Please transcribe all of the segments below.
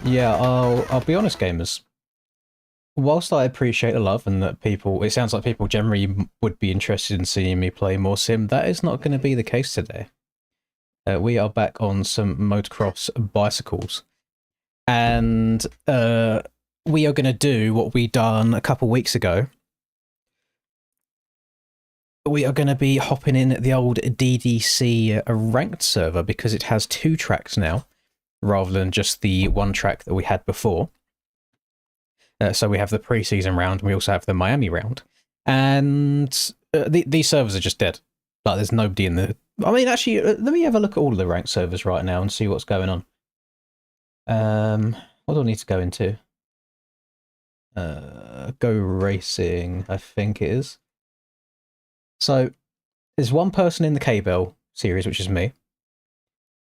Yeah, I'll be honest, gamers. Whilst I appreciate the love and that people, it sounds like people generally would be interested in seeing me play more sim, that is not going to be the case today. We are back on some motocross bicycles, and we are going to do what we done a couple weeks ago. We are going to be hopping in the old DDC ranked server because it has 2 tracks now, rather than just the 1 track that we had before. So we have the pre-season round, and we also have the Miami round. And these servers are just dead. Like, there's nobody in the... I mean, actually, let me have a look at all of the ranked servers right now and see what's going on. What do I need to go into? Go racing, I think it is. So, there's 1 person in the K-Bell series, which is me.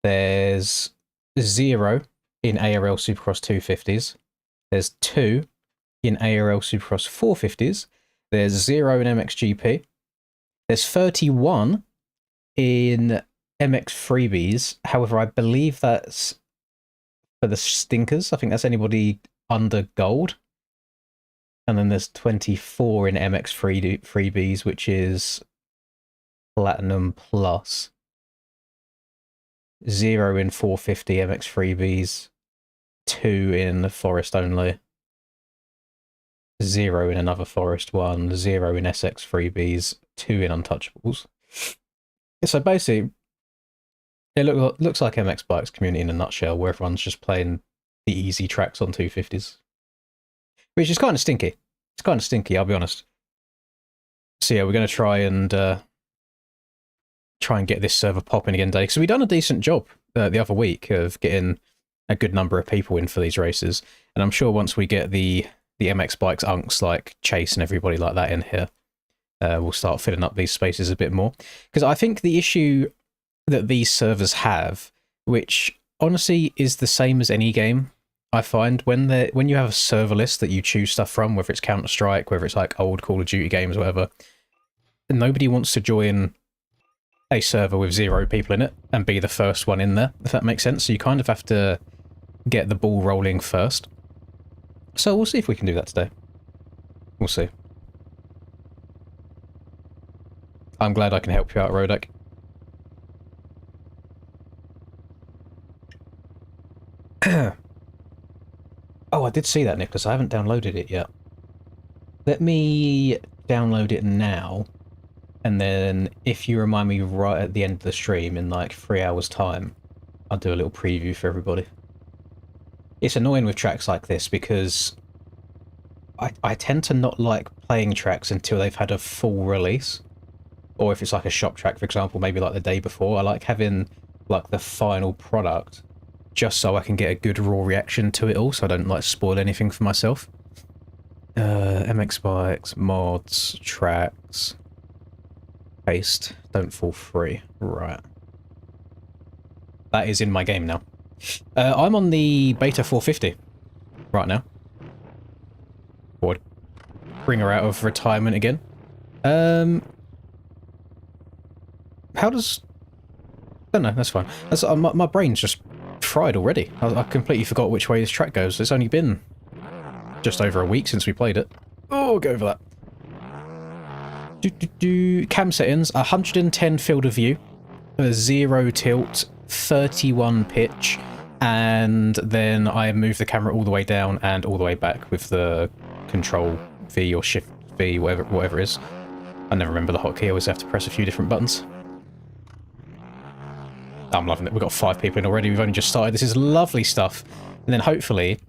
There's 0 in ARL Supercross 250s. There's 2 in ARL Supercross 450s. There's 0 in MXGP. There's 31 in MX freebies. However, I believe that's for the stinkers. I think that's anybody under gold. And then there's 24 in MX freebies, which is platinum plus. 0 in 450 MX freebies. 2 in the forest only. 0 in another forest one, 0 in SX freebies, 2 in untouchables. So basically, it looks like MX Bikes community in a nutshell, where everyone's just playing the easy tracks on 250s. Which is kind of stinky. It's kind of stinky, I'll be honest. So yeah, we're going to try and get this server popping again today. So we done a decent job the other week of getting a good number of people in for these races. And I'm sure once we get the MX Bikes unks like Chase and everybody like that in here, we'll start filling up these spaces a bit more. Because I think the issue that these servers have, which honestly is the same as any game, I find when you have a server list that you choose stuff from, whether it's Counter-Strike, whether it's like old Call of Duty games or whatever, nobody wants to join a server with 0 people in it and be the first one in there, if that makes sense. So you kind of have to get the ball rolling first. So we'll see if we can do that today. We'll see. I'm glad I can help you out, Rodak. Oh, I did see that, Nicholas. I haven't downloaded it yet. Let me download it now, and then if you remind me right at the end of the stream in like 3 hours' time, I'll do a little preview for everybody. It's annoying with tracks like this because I tend to not like playing tracks until they've had a full release. Or if it's like a shop track, for example, maybe like the day before. I like having like the final product just so I can get a good raw reaction to it all, so I don't like spoil anything for myself. MX Bikes, mods, tracks, paste, don't fall free. Right. That is in my game now. I'm on the beta 450 right now. Would bring her out of retirement again. How does... I don't know, that's fine. My brain's just fried already. I completely forgot which way this track goes. It's only been just over a week since we played it. Oh, go over that. Cam settings, 110 field of view, 0 tilt, 31 pitch, and then I move the camera all the way down and all the way back with the Control V or Shift V, whatever it is. I never remember the hotkey, I always have to press a few different buttons. I'm loving it. We've got 5 people in already. We've only just started. This is lovely stuff. And then hopefully,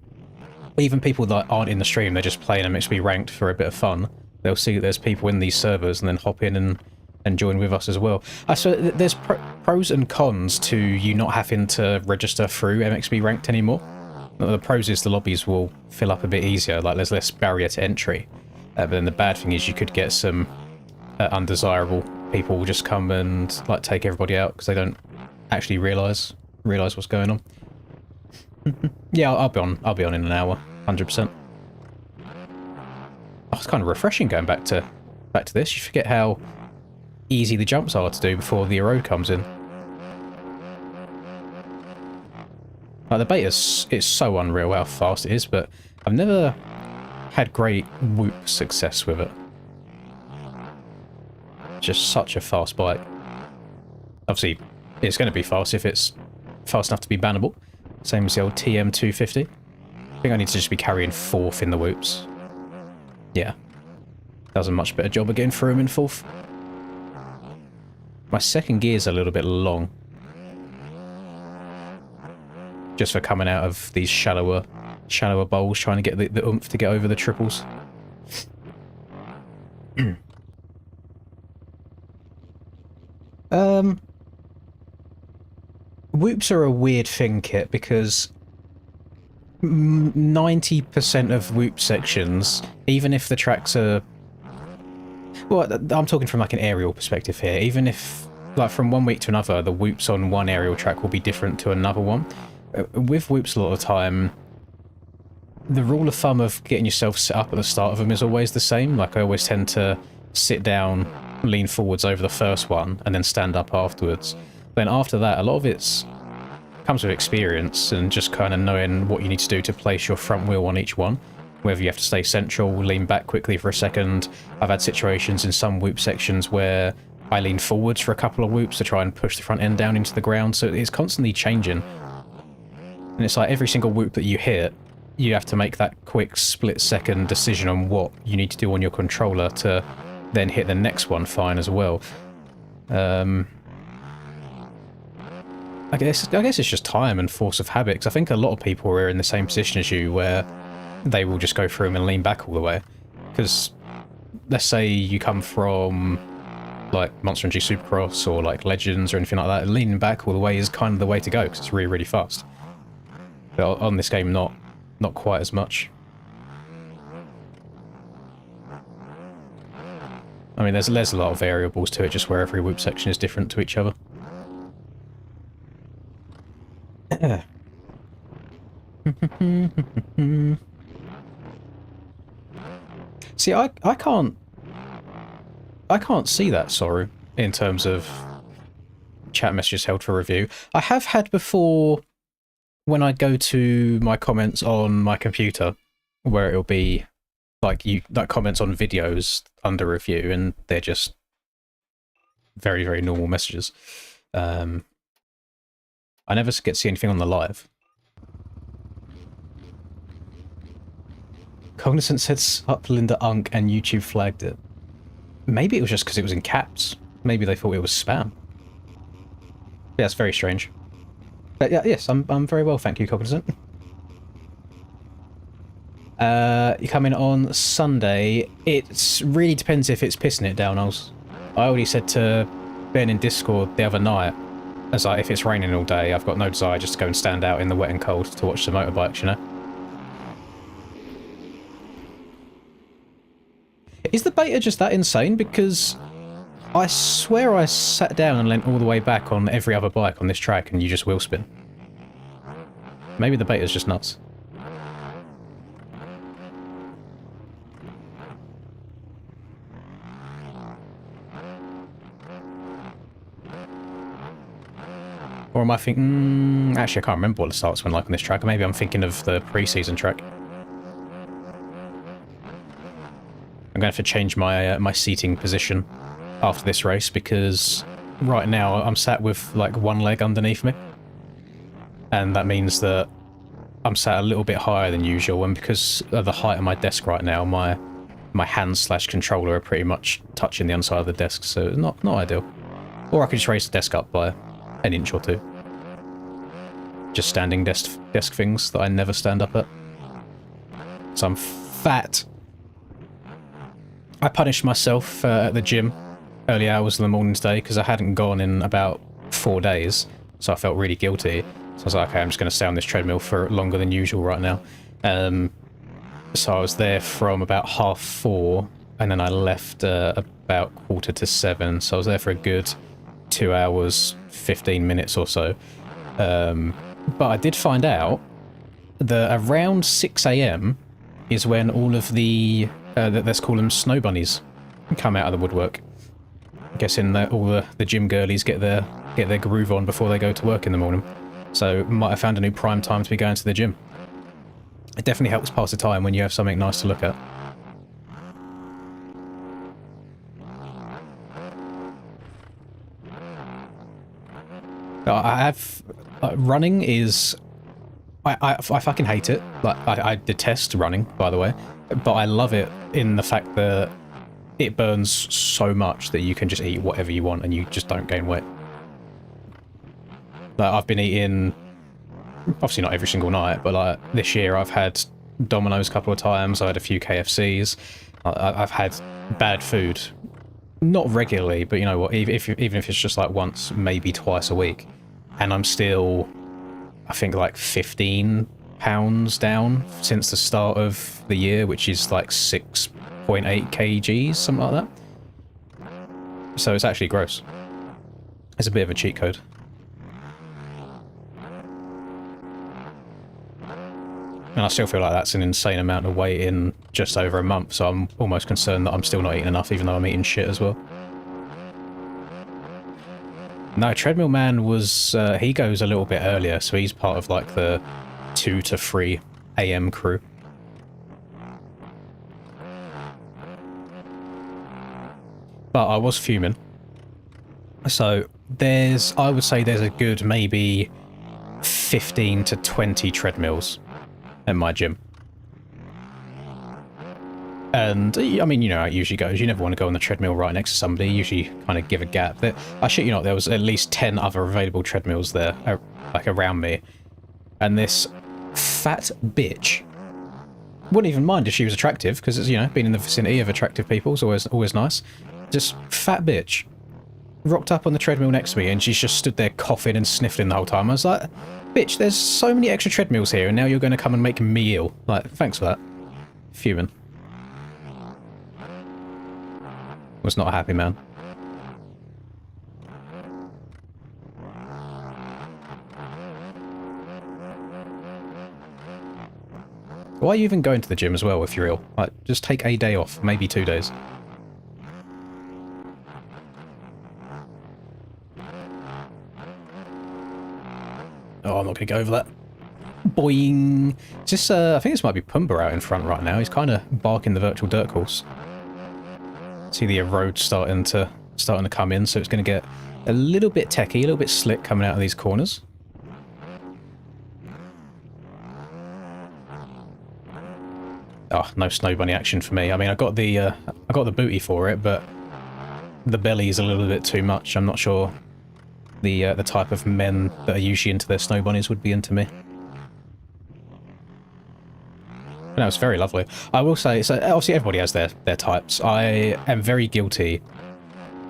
even people that aren't in the stream, they're just playing MXB ranked for a bit of fun. They'll see that there's people in these servers and then hop in and join with us as well. So there's pros and cons to you not having to register through MXB ranked anymore. The pros is the lobbies will fill up a bit easier. Like there's less barrier to entry. But then the bad thing is you could get some undesirable people will just come and like take everybody out because they don't actually realize what's going on. Yeah, I'll be on in an hour, 100%. Oh, it's kind of refreshing going back to this. You forget how easy the jumps are to do before the road comes in. Like, the beta's, it's so unreal how fast it is, but I've never had great whoop success with it. Just such a fast bike. Obviously, it's going to be fast if it's fast enough to be bannable. Same as the old TM250. I think I need to just be carrying 4th in the whoops. Yeah. Does a much better job of getting through them in 4th. My second gear's a little bit long. Just for coming out of these shallower bowls, trying to get the oomph to get over the triples. Whoops are a weird thing, Kit, because 90% of whoop sections, even if the tracks are... Well, I'm talking from like an aerial perspective here. Even if, like, from one week to another, the whoops on one aerial track will be different to another one. With whoops a lot of the time, the rule of thumb of getting yourself set up at the start of them is always the same. Like, I always tend to sit down, lean forwards over the first one, and then stand up afterwards. Then after that, a lot of it comes with experience and just kind of knowing what you need to do to place your front wheel on each one. Whether you have to stay central, lean back quickly for a second. I've had situations in some whoop sections where I lean forwards for a couple of whoops to try and push the front end down into the ground, so it's constantly changing. And it's like every single whoop that you hit, you have to make that quick split-second decision on what you need to do on your controller to then hit the next one fine as well. I guess it's just time and force of habit, 'cause I think a lot of people are in the same position as you, where they will just go through them and lean back all the way. Because let's say you come from like Monster Energy Supercross or like Legends or anything like that, leaning back all the way is kind of the way to go, because it's really, really fast. But on this game, not quite as much. I mean, there's a lot of variables to it, just where every whoop section is different to each other. See, I can't see that, sorry, in terms of chat messages held for review. I have had before when I go to my comments on my computer, where it'll be like comments on videos under review, and they're just very, very normal messages. I never get to see anything on the live. Cognizant said up Linda Unk and YouTube flagged it. Maybe it was just because it was in caps. Maybe they thought it was spam. Yeah, it's very strange. But yeah, yes, I'm very well, thank you, Cognizant. You come in on Sunday. It really depends if it's pissing it down. I already said to Ben in Discord the other night, as like, if it's raining all day, I've got no desire just to go and stand out in the wet and cold to watch the motorbikes, you know? Is the beta just that insane? Because I swear I sat down and leant all the way back on every other bike on this track and you just wheel spin. Maybe the beta's just nuts. Or am I thinking... actually, I can't remember what the starts went like on this track. Maybe I'm thinking of the pre-season track. I'm going to have to change my my seating position after this race, because right now I'm sat with like one leg underneath me. And that means that I'm sat a little bit higher than usual, and because of the height of my desk right now, my hands/controller are pretty much touching the underside of the desk, so not ideal. Or I could just raise the desk up by an inch or two. Just standing desk things that I never stand up at. So I'm fat. I punished myself at the gym early hours of the morning today because I hadn't gone in about 4 days, so I felt really guilty. So I was like, okay, I'm just going to stay on this treadmill for longer than usual right now. So I was there from about 4:30, and then I left about 6:45, so I was there for a good 2 hours, 15 minutes or so. But I did find out that around 6 AM is when all of the, let's call them snow bunnies, come out of the woodwork. I'm guessing that all the gym girlies get their groove on before they go to work in the morning. So might have found a new prime time to be going to the gym. It definitely helps pass the time when you have something nice to look at. I have... running is... I fucking hate it. Like, I detest running, by the way. But I love it in the fact that it burns so much that you can just eat whatever you want and you just don't gain weight. Like, I've been eating... obviously not every single night, but like this year I've had Domino's a couple of times, I had a few KFCs. I've had bad food. Not regularly, but you know what, even if it's just like once, maybe twice a week. And I'm still, I think like 15 pounds down since the start of the year, which is like 6.8 kgs, something like that. So it's actually gross. It's a bit of a cheat code. And I still feel like that's an insane amount of weight in just over a month, so I'm almost concerned that I'm still not eating enough, even though I'm eating shit as well. No, Treadmill Man was... he goes a little bit earlier, so he's part of like the 2 to 3 AM crew. But I was fuming. So there's... I would say there's a good maybe 15 to 20 treadmills at my gym. And, I mean, you know how it usually goes. You never want to go on the treadmill right next to somebody. You usually kind of give a gap. I shit you not, there was at least 10 other available treadmills there, like, around me. And this fat bitch wouldn't even mind if she was attractive, because, it's, you know, being in the vicinity of attractive people is always nice. Just fat bitch rocked up on the treadmill next to me, and she's just stood there coughing and sniffling the whole time. I was like, bitch, there's so many extra treadmills here, and now you're going to come and make me ill. Like, thanks for that. Fuming. Was not a happy man. Why are you even going to the gym as well if you're ill? Like, just take a day off, maybe 2 days. Oh, I'm not going to go over that. Boing! Just, I think this might be Pumbaa out in front right now. He's kind of barking the virtual dirt course. See the road starting to come in, so it's going to get a little bit techy, a little bit slick coming out of these corners. Oh, no snow bunny action for me. I mean, I got the booty for it, but the belly is a little bit too much. I'm not sure the type of men that are usually into their snow bunnies would be into me. No, it's very lovely. I will say, so obviously everybody has their types. I am very guilty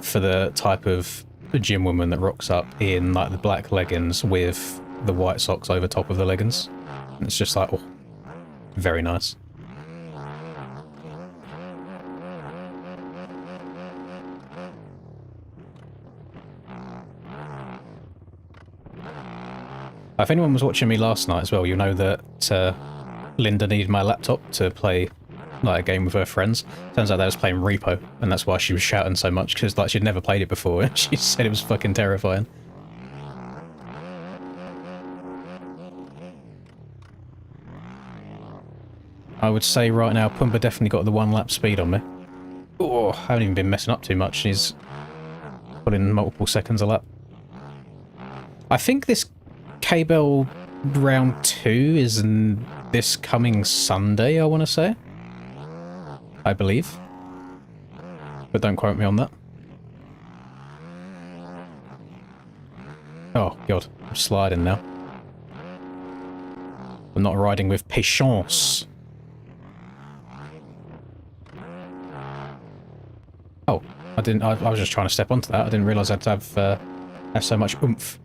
for the type of gym woman that rocks up in like the black leggings with the white socks over top of the leggings. And it's just like, oh, very nice. If anyone was watching me last night as well, you'll know that Linda needed my laptop to play like a game with her friends. Turns out they was playing Repo, and that's why she was shouting so much, because like she'd never played it before, and she said it was fucking terrifying. I would say right now Pumbaa definitely got the 1 lap speed on me. Oh, I haven't even been messing up too much. He's putting multiple seconds a lap. I think this K-Bell round 2 is this coming Sunday, I want to say. I believe. But don't quote me on that. Oh, God. I'm sliding now. I'm not riding with patience. Oh, I was just trying to step onto that. I didn't realise I'd have so much oomph.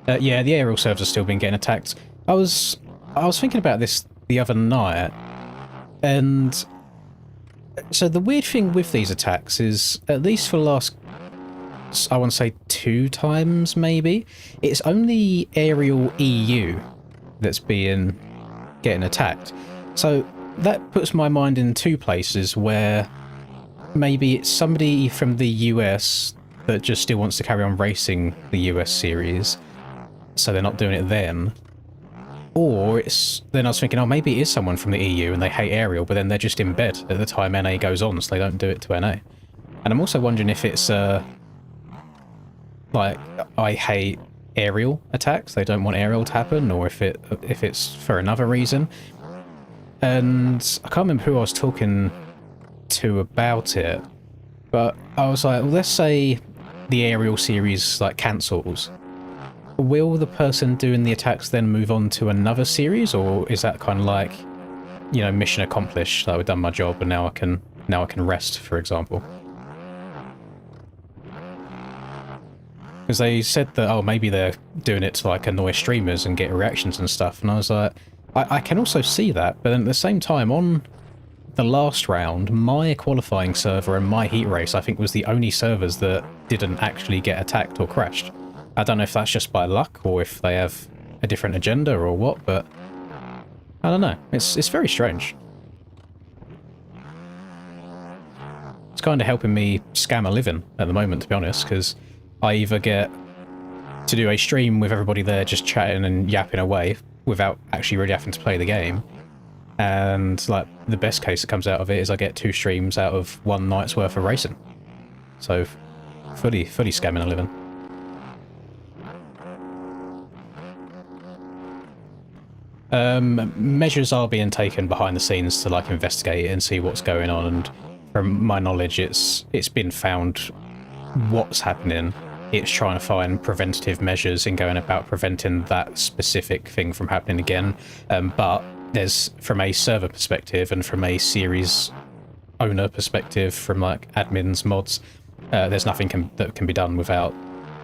Yeah, the aerial servers have still been getting attacked. I was thinking about this the other night, and so the weird thing with these attacks is, at least for the last, I want to say 2 times maybe, it's only aerial EU that's getting attacked. So that puts my mind in 2 places where maybe it's somebody from the US that just still wants to carry on racing the US series, so they're not doing it then. Or then I was thinking, oh, maybe it is someone from the EU and they hate Aerial, but then they're just in bed at the time NA goes on, so they don't do it to NA. And I'm also wondering if it's, like, I hate aerial attacks, they don't want aerial to happen, or if it's for another reason. And I can't remember who I was talking to about it, but I was like, well, let's say the aerial series, like, cancels. Will the person doing the attacks then move on to another series, or is that kind of like, you know, mission accomplished, like I've done my job and now I can rest, for example? Because they said that, oh, maybe they're doing it to like annoy streamers and get reactions and stuff, and I was like, I can also see that, but then at the same time, on the last round, my qualifying server and my heat race, I think, was the only servers that didn't actually get attacked or crashed. I don't know if that's just by luck or if they have a different agenda or what, but I don't know. It's very strange. It's kind of helping me scam a living at the moment, to be honest, because I either get to do a stream with everybody there just chatting and yapping away without actually really having to play the game, and like the best case that comes out of it is I get 2 streams out of 1 night's worth of racing. So fully scamming a living. Measures are being taken behind the scenes to like investigate it and see what's going on, and from my knowledge it's been found what's happening. It's trying to find preventative measures in going about preventing that specific thing from happening again, but there's, from a server perspective and from a series owner perspective, from like admins, mods, there's nothing that can be done without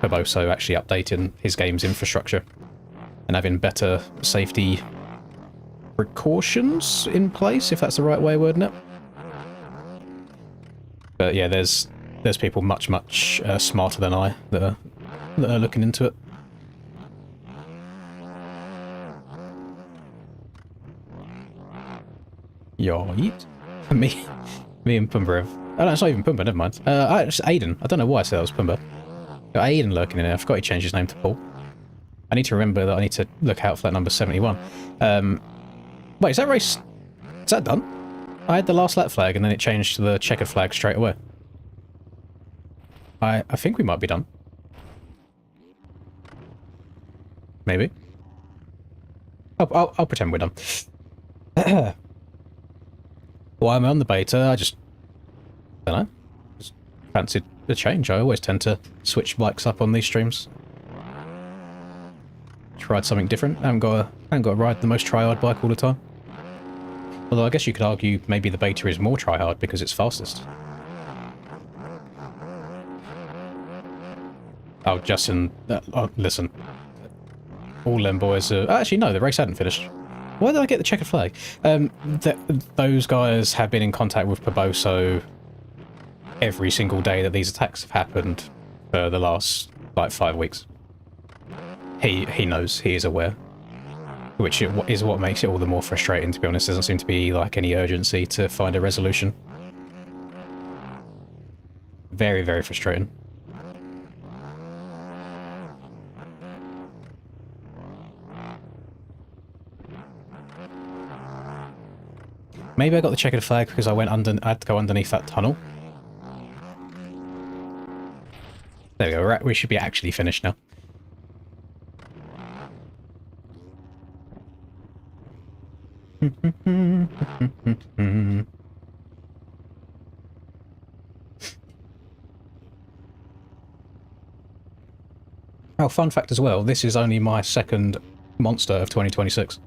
Barboso actually updating his game's infrastructure and having better safety precautions in place, if that's the right way of wording it. But yeah, there's people much smarter than I that are looking into it. Yoit. me and Pumba have... Oh no, it's not even Pumba, never mind. It's Aiden. I don't know why I said that was Pumba. Got Aiden lurking in there. I forgot he changed his name to Paul. I need to remember that I need to look out for that number 71. Wait, is that race... Is that done? I had the last lap flag and then it changed to the checkered flag straight away. I think we might be done. Maybe. I'll pretend we're done. While I'm on the beta, I just... don't know. Just fancied a change. I always tend to switch bikes up on these streams. Tried something different. I haven't got to ride the most try-hard bike all the time. Although I guess you could argue maybe the beta is more try-hard because it's fastest. Oh, Justin, listen. All them boys are... Actually, no, the race hadn't finished. Why did I get the checkered flag? Those guys have been in contact with Barboso every single day that these attacks have happened for the last, like, 5 weeks. He knows, he is aware. Which is what makes it all the more frustrating, to be honest. There doesn't seem to be, like, any urgency to find a resolution. Very, very frustrating. Maybe I got the checkered flag because I had to go underneath that tunnel. There we go, we should be actually finished now. Oh, fun fact as well, this is only my second monster of 2026.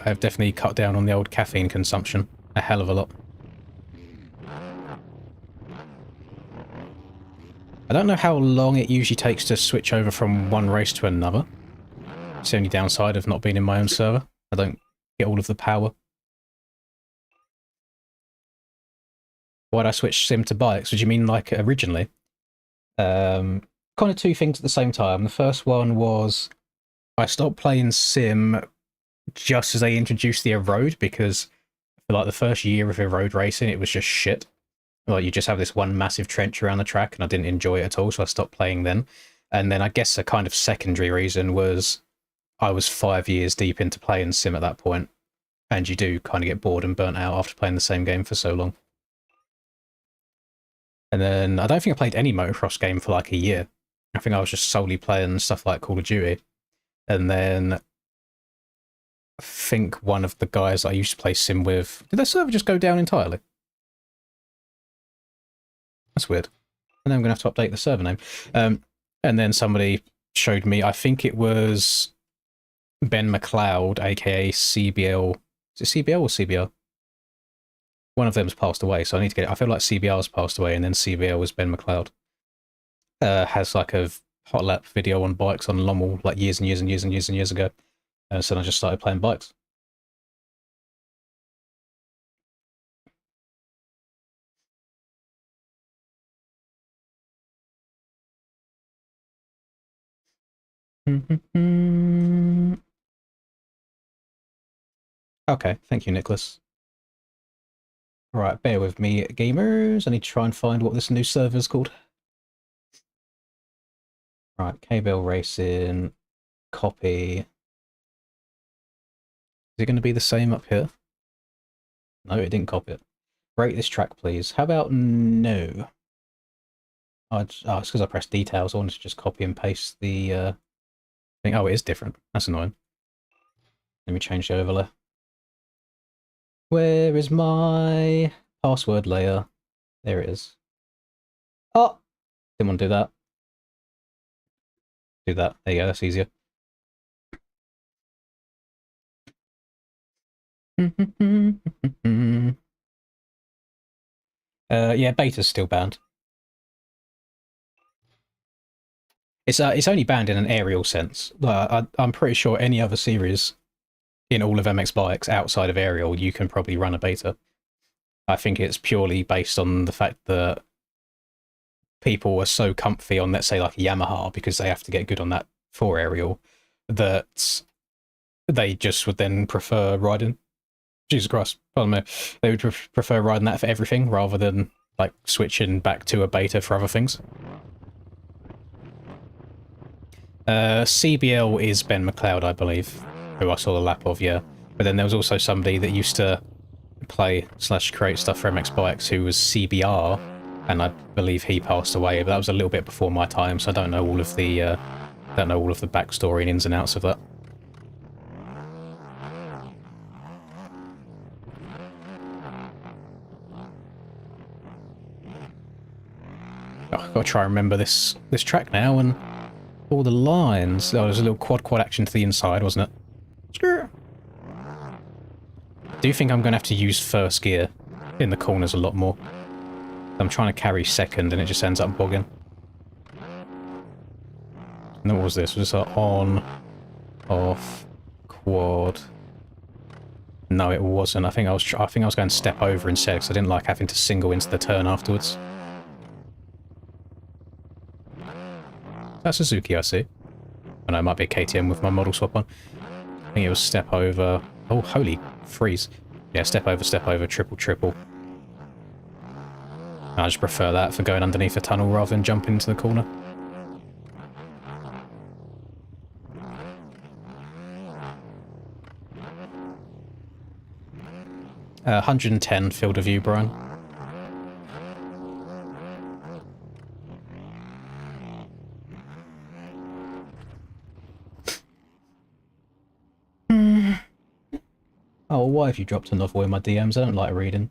I've definitely cut down on the old caffeine consumption a hell of a lot. I don't know how long it usually takes to switch over from one race to another. It's the only downside of not being in my own server. I don't get all of the power. Why'd I switch sim to bikes? Would you mean like originally? Kind of 2 things at the same time. The first one was I stopped playing sim just as they introduced the erode, because for like the first year of erode racing it was just shit. Like, you just have this one massive trench around the track, and I didn't enjoy it at all, so I stopped playing then. And then I guess a kind of secondary reason was I was 5 years deep into playing Sim at that point, and you do kind of get bored and burnt out after playing the same game for so long. And then I don't think I played any motocross game for like a year. I think I was just solely playing stuff like Call of Duty. And then I think one of the guys I used to play Sim with, did their server just go down entirely? That's weird. And then I'm going to have to update the server name. And then somebody showed me, I think it was Ben McLeod, aka CBL. Is it CBL or CBR? One of them's passed away, so I need to get it. I feel like CBR's passed away, and then CBL was Ben McLeod. Has like a hot lap video on bikes on Lommel like years and years and years and years and years ago. So I just started playing bikes. Okay, thank you, Nicholas. Right, bear with me, gamers. I need to try and find what this new server's called. Right, K-Bell Racing, copy. Is it going to be the same up here? No, it didn't copy it. Rate this track, please. How about no? Oh, it's because I pressed details. I wanted to just copy and paste the thing. Oh, it is different. That's annoying. Let me change the overlay. Where is my password layer? There it is. Oh! Didn't want to do that. Do that. There you go, that's easier. Yeah, beta's still banned. It's only banned in an aerial sense. I'm pretty sure any other series in all of MX bikes outside of aerial, you can probably run a beta. I think it's purely based on the fact that people are so comfy on, let's say, like a Yamaha, because they have to get good on that for aerial, that they just would then prefer riding. Jesus Christ, pardon me. They would prefer riding that for everything rather than like switching back to a beta for other things. CBL is Ben McLeod, I believe, who I saw the lap of, yeah. But then there was also somebody that used to play / create stuff for MX Bikes who was CBR, and I believe he passed away. But that was a little bit before my time, so I don't know all of the backstory and ins and outs of that. Oh, I've got to try and remember this track now and all the lines. Oh, there's a little quad action to the inside, wasn't it? Sure. I do think I'm going to have to use first gear in the corners a lot more. I'm trying to carry second and it just ends up bogging. And what was this? Was this on, off, quad? No, it wasn't. I think I was going to step over instead because I didn't like having to single into the turn afterwards. That's Suzuki, I see. Oh no, it might be a KTM with my model swap on. I think it was step over. Oh, holy freeze. Yeah, step over, triple. I just prefer that for going underneath a tunnel rather than jumping into the corner. Uh, 110 field of view, Brian. Oh, why have you dropped a novel in my DMs? I don't like reading.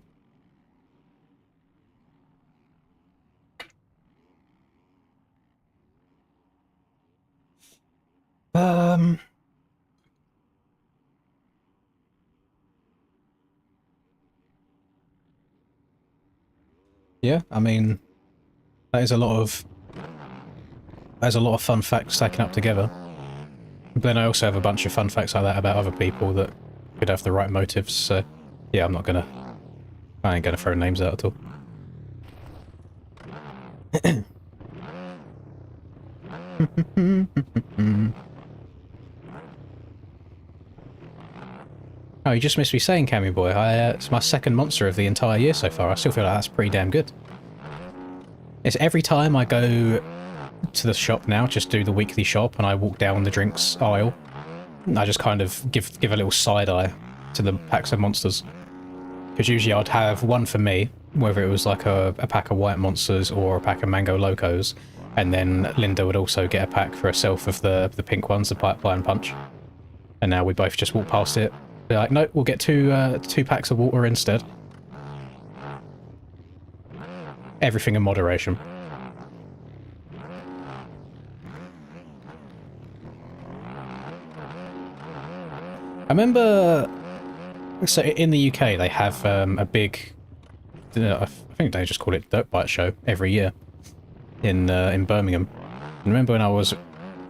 Yeah, I mean, there's a lot of fun facts stacking up together. But then I also have a bunch of fun facts like that about other people that could have the right motives, so yeah, I ain't gonna throw names out at all. Oh, you just missed me saying, Cammy Boy. It's my second monster of the entire year so far. I still feel like that's pretty damn good. It's every time I go to the shop now, just do the weekly shop, and I walk down the drinks aisle, I just kind of give a little side eye to the packs of monsters. Because usually I'd have one for me, whether it was like a pack of white monsters or a pack of mango locos, and then Linda would also get a pack for herself of the pink ones, the pipeline punch. And now we both just walk past it. Be like, no, we'll get two packs of water instead. Everything in moderation. I remember, so in the UK they have a big, I think they just call it Dirt Bike Show every year in Birmingham. I remember when I was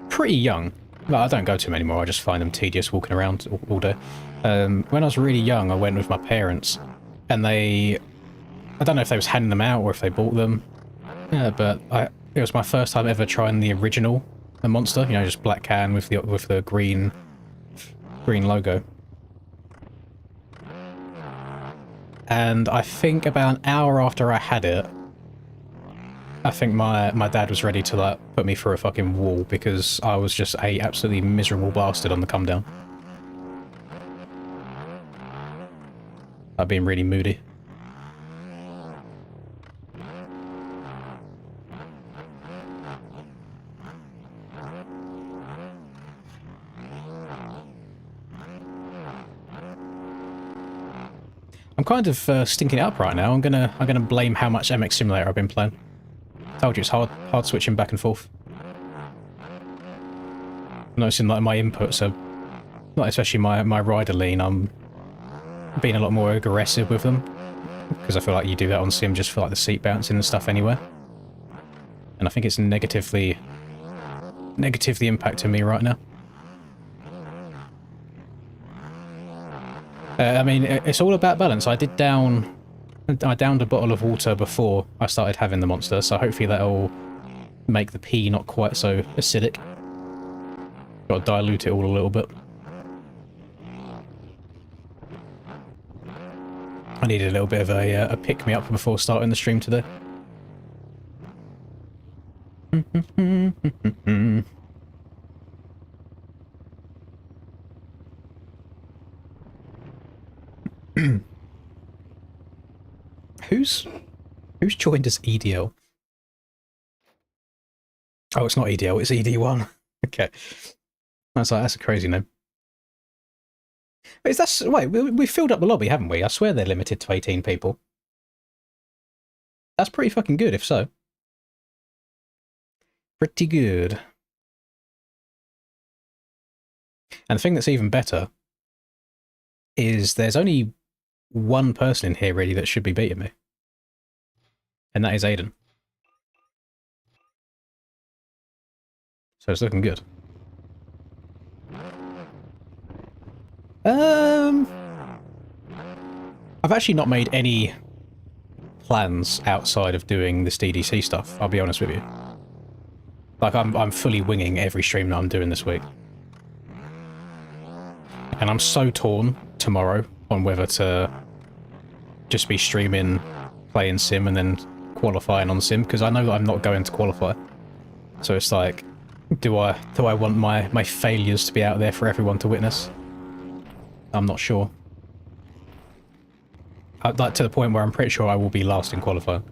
pretty young, well, I don't go to them anymore, I just find them tedious walking around all day. When I was really young, I went with my parents, and I don't know if they was handing them out or if they bought them, but it was my first time ever trying the original monster, you know, just black can with the green logo. And I think about an hour after I had it, I think my dad was ready to like put me through a fucking wall because I was just a absolutely miserable bastard on the come down. I've been really moody. I'm kind of stinking it up right now. I'm gonna blame how much MX Simulator I've been playing. Told you it's hard switching back and forth. I'm noticing like my inputs are, not especially my rider lean, I'm being a lot more aggressive with them because I feel like you do that on sim just for like the seat bouncing and stuff anyway. And I think it's negatively impacting me right now. I mean, it's all about balance. I downed a bottle of water before I started having the monster, so hopefully that'll make the pee not quite so acidic. Got to dilute it all a little bit. I needed a little bit of a pick-me-up before starting the stream today. Who's joined as EDL? Oh, it's not EDL, it's ED1. Okay. That's a crazy name. Wait, we filled up the lobby, haven't we? I swear they're limited to 18 people. That's pretty fucking good, if so. Pretty good. And the thing that's even better is there's only one person in here really that should be beating me. And that is Aiden. So it's looking good. I've actually not made any plans outside of doing this DDC stuff, I'll be honest with you. Like, I'm fully winging every stream that I'm doing this week. And I'm so torn tomorrow on whether to just be streaming, playing sim, and then qualifying on sim, because I know that I'm not going to qualify. So it's like, do I want my failures to be out there for everyone to witness? I'm not sure. Like, to the point where I'm pretty sure I will be last in qualifying.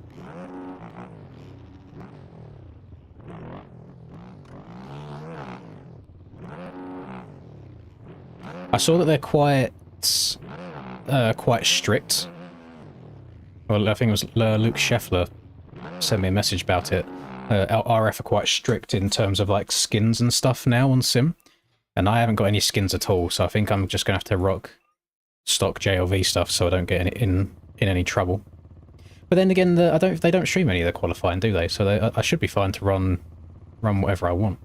I saw that they're quite strict. Well, I think it was Luke Scheffler sent me a message about it. RF are quite strict in terms of like skins and stuff now on sim, and I haven't got any skins at all, so I think I'm just gonna have to rock stock JLV stuff so I don't get in any trouble. But then again, they don't stream any of the qualifying, do they? So I should be fine to run whatever I want,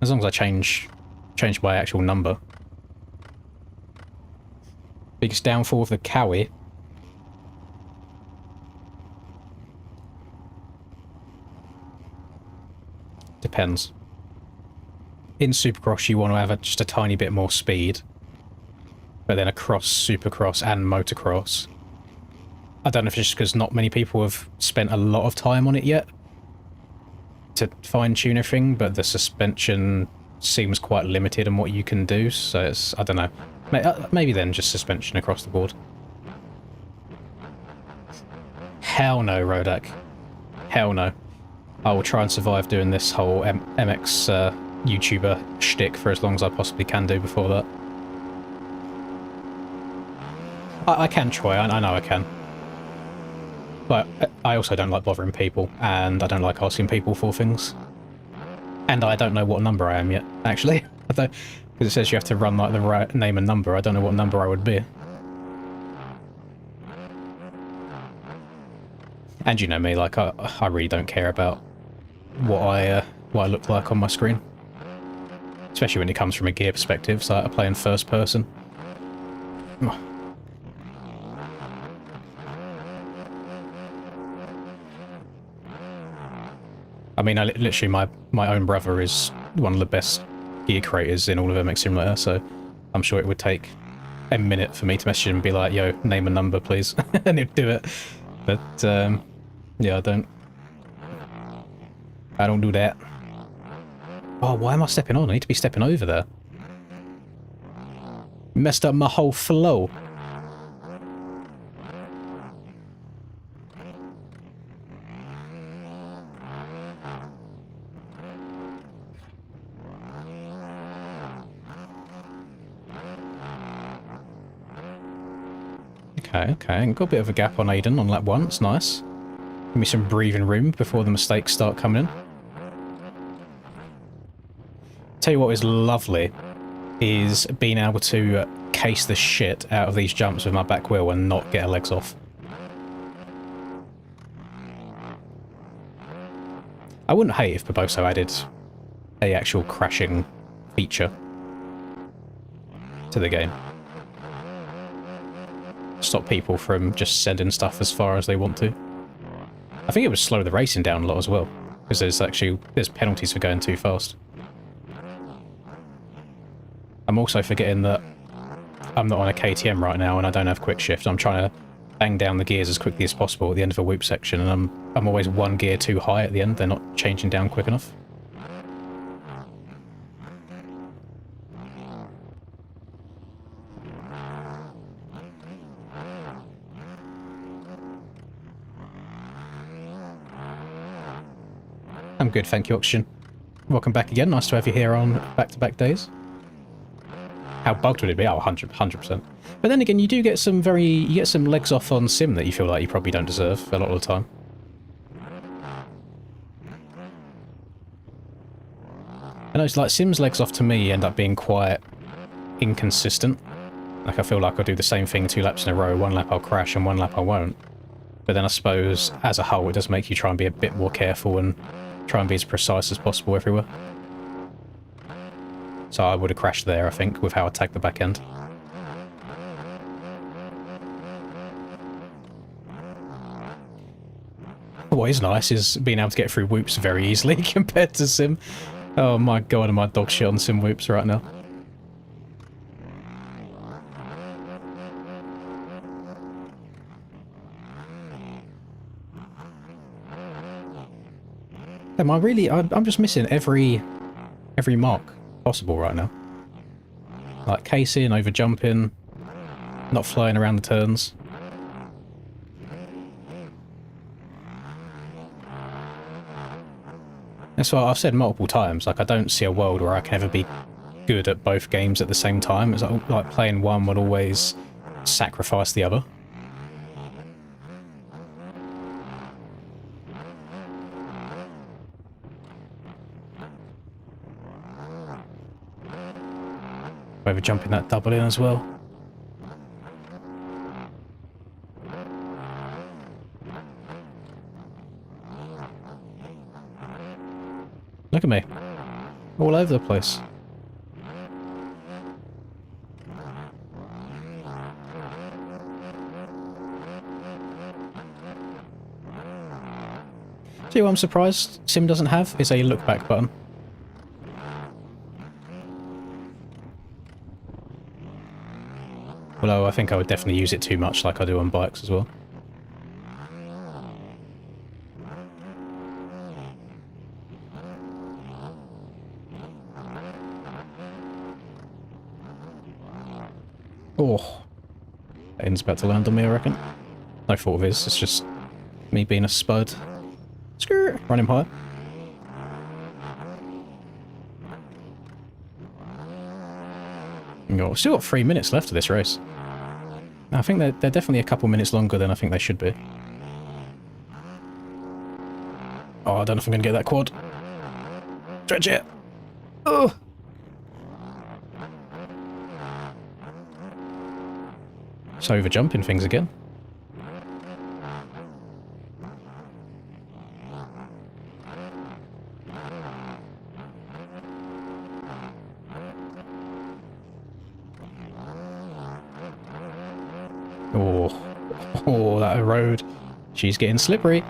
as long as I change my actual number. Biggest downfall of the Cowie. Depends. In Supercross, you want to have just a tiny bit more speed. But then across Supercross and Motocross, I don't know if it's just because not many people have spent a lot of time on it yet. to fine-tune everything, but the suspension seems quite limited in what you can do, so it's, I don't know. Maybe then just suspension across the board. Hell no, Rodak. Hell no. I will try and survive doing this whole MX YouTuber shtick for as long as I possibly can do before that. I can try, I know I can. But I also don't like bothering people, and I don't like asking people for things. And I don't know what number I am yet, actually. Because it says you have to run like the right name and number. I don't know what number I would be. And you know me, like I really don't care about what I look like on my screen. Especially when it comes from a gear perspective, so I play in first person. I mean, literally, my own brother is one of the best gear creators in all of MX Simulator, so I'm sure it would take a minute for me to message him and be like, yo, name a number, please, and he'd do it. But, yeah, I don't do that. Oh, why am I stepping on? I need to be stepping over there. Messed up my whole flow. Okay, got a bit of a gap on Aiden on lap 1, it's nice. Give me some breathing room before the mistakes start coming in. Tell you what is lovely is being able to case the shit out of these jumps with my back wheel and not get her legs off. I wouldn't hate if Barbosa added a actual crashing feature to the game. Stop people from just sending stuff as far as they want to. I think it would slow the racing down a lot as well, because there's penalties for going too fast. I'm also forgetting that I'm not on a KTM right now and I don't have quick shift. I'm trying to bang down the gears as quickly as possible at the end of a whoop section, and I'm always one gear too high at the end. They're not changing down quick enough. I'm good, thank you, Oxygen. Welcome back again. Nice to have you here on back-to-back days. How bugged would it be? Oh, 100%. But then again, you do get some you get some legs off on sim that you feel like you probably don't deserve a lot of the time. I know it's like Sim's legs off to me end up being quite inconsistent. Like I feel like I'll do the same thing 2 laps in a row. One lap I'll crash and one lap I won't. But then I suppose as a whole it does make you try and be a bit more careful and try and be as precise as possible everywhere. So I would have crashed there, I think, with how I tagged the back end. What is nice is being able to get through whoops very easily compared to Sim. Oh my god, am I dog shit on Sim whoops right now. I'm just missing every mark possible right now. Like casing, over jumping, not flying around the turns. That's what I've said multiple times, like I don't see a world where I can ever be good at both games at the same time. It's like playing one would always sacrifice the other. Over jumping that double in as well. Look at me. All over the place. See what I'm surprised Sim doesn't have is a look back button. Although I think I would definitely use it too much like I do on bikes as well. Oh, Aiden's about to land on me, I reckon. No fault of his, it's just me being a spud. Screw! Run him high. We've still got 3 minutes left of this race. I think they're definitely a couple minutes longer than I think they should be. Oh, I don't know if I'm going to get that quad. Stretch it! Oh! It's over jumping things again. Oh, that road. She's getting slippery.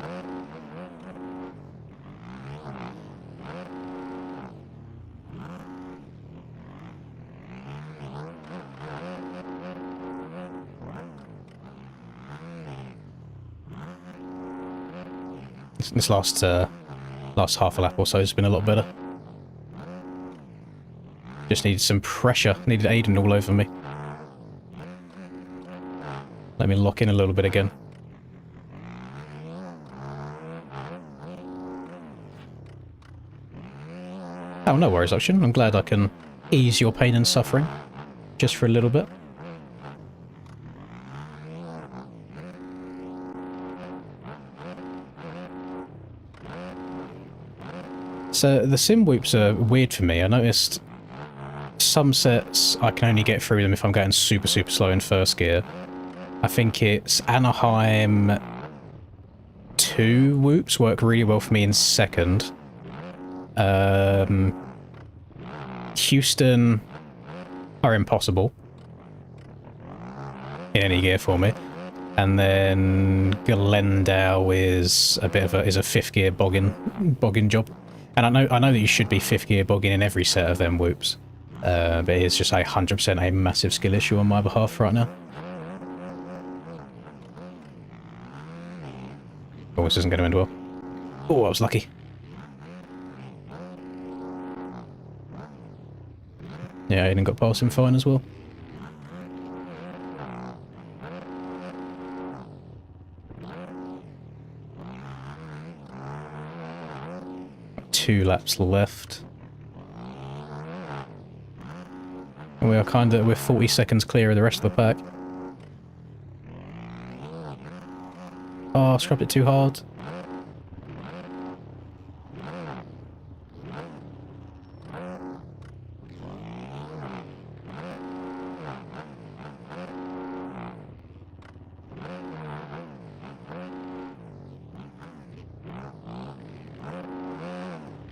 This last half a lap or so has been a lot better. Just needed some pressure. Needed Aiden all over me. Let me lock in a little bit again. Oh, no worries, Ocean. I'm glad I can ease your pain and suffering. Just for a little bit. So, the sim whoops are weird for me. I noticed some sets I can only get through them if I'm going super, super slow in first gear. I think it's Anaheim 2 whoops work really well for me in second. Houston are impossible in any gear for me. And then Glendale is a bit of a fifth gear bogging job. And I know that you should be fifth gear bogging in every set of them whoops. But it's just 100% a massive skill issue on my behalf right now. Oh, this isn't going to end well. Oh, I was lucky. Yeah, Aiden got past him fine as well. Two laps left. And we're 40 seconds clear of the rest of the pack. Oh, scrubbed it too hard.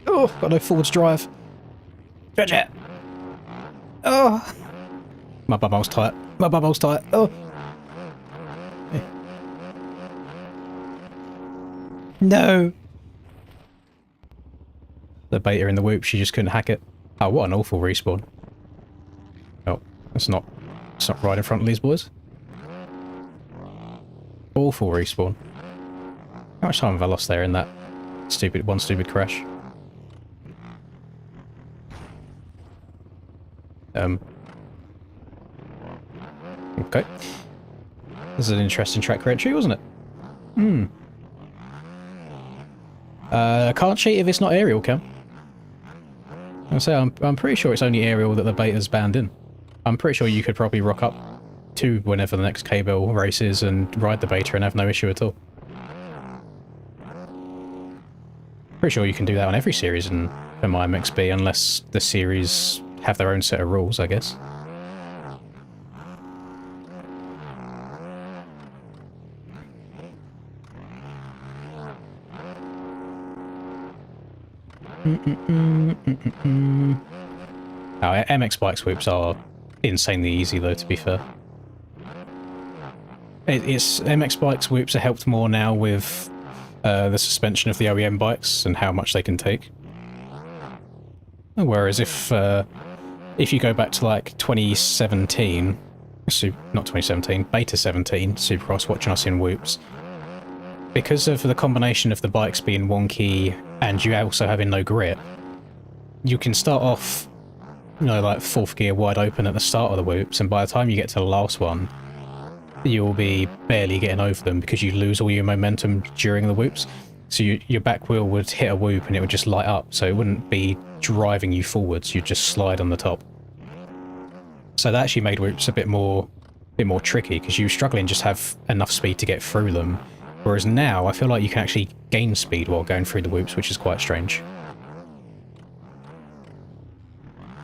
Oh, got no forwards drive. Stretch it. Oh. My bubble's tight. My bubble's tight. Oh. No. The beta in the whoop, she just couldn't hack it. Oh, what an awful respawn. Oh, it's not right in front of these boys. Awful respawn. How much time have I lost there in that stupid crash? Okay. This is an interesting track entry, wasn't it? Can't cheat if it's not aerial, Cam. I say I'm pretty sure it's only aerial that the beta's banned in. I'm pretty sure you could probably rock up to whenever the next K-Bell race is and ride the beta and have no issue at all. Pretty sure you can do that on every series in MIMXB unless the series have their own set of rules, I guess. Oh, MX bike swoops are insanely easy though, to be fair. It's MX bike swoops are helped more now with the suspension of the OEM bikes and how much they can take. Whereas if you go back to like 2017, not 2017, Beta 17, Supercross watching us in whoops, because of the combination of the bikes being wonky and you also having no grip, you can start off you know, like fourth gear wide open at the start of the whoops, and by the time you get to the last one, you'll be barely getting over them because you lose all your momentum during the whoops. So your back wheel would hit a whoop and it would just light up, so it wouldn't be driving you forwards, you'd just slide on the top. So that actually made whoops a bit more tricky because you were struggling just have enough speed to get through them. Whereas now, I feel like you can actually gain speed while going through the whoops, which is quite strange.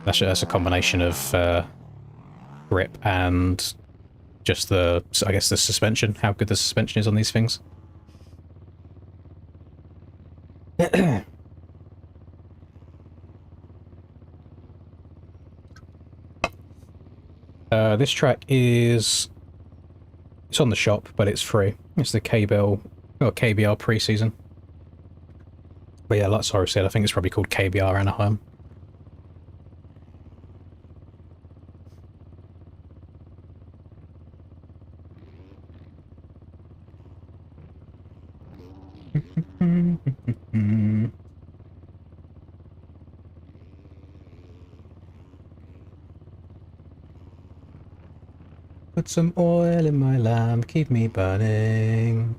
That's a combination of grip and just I guess the suspension, how good the suspension is on these things. This track it's on the shop, but it's free. It's the KBR pre-season. But yeah, like Cyrus said, I think it's probably called KBR Anaheim. Put some oil in my lamp, keep me burning.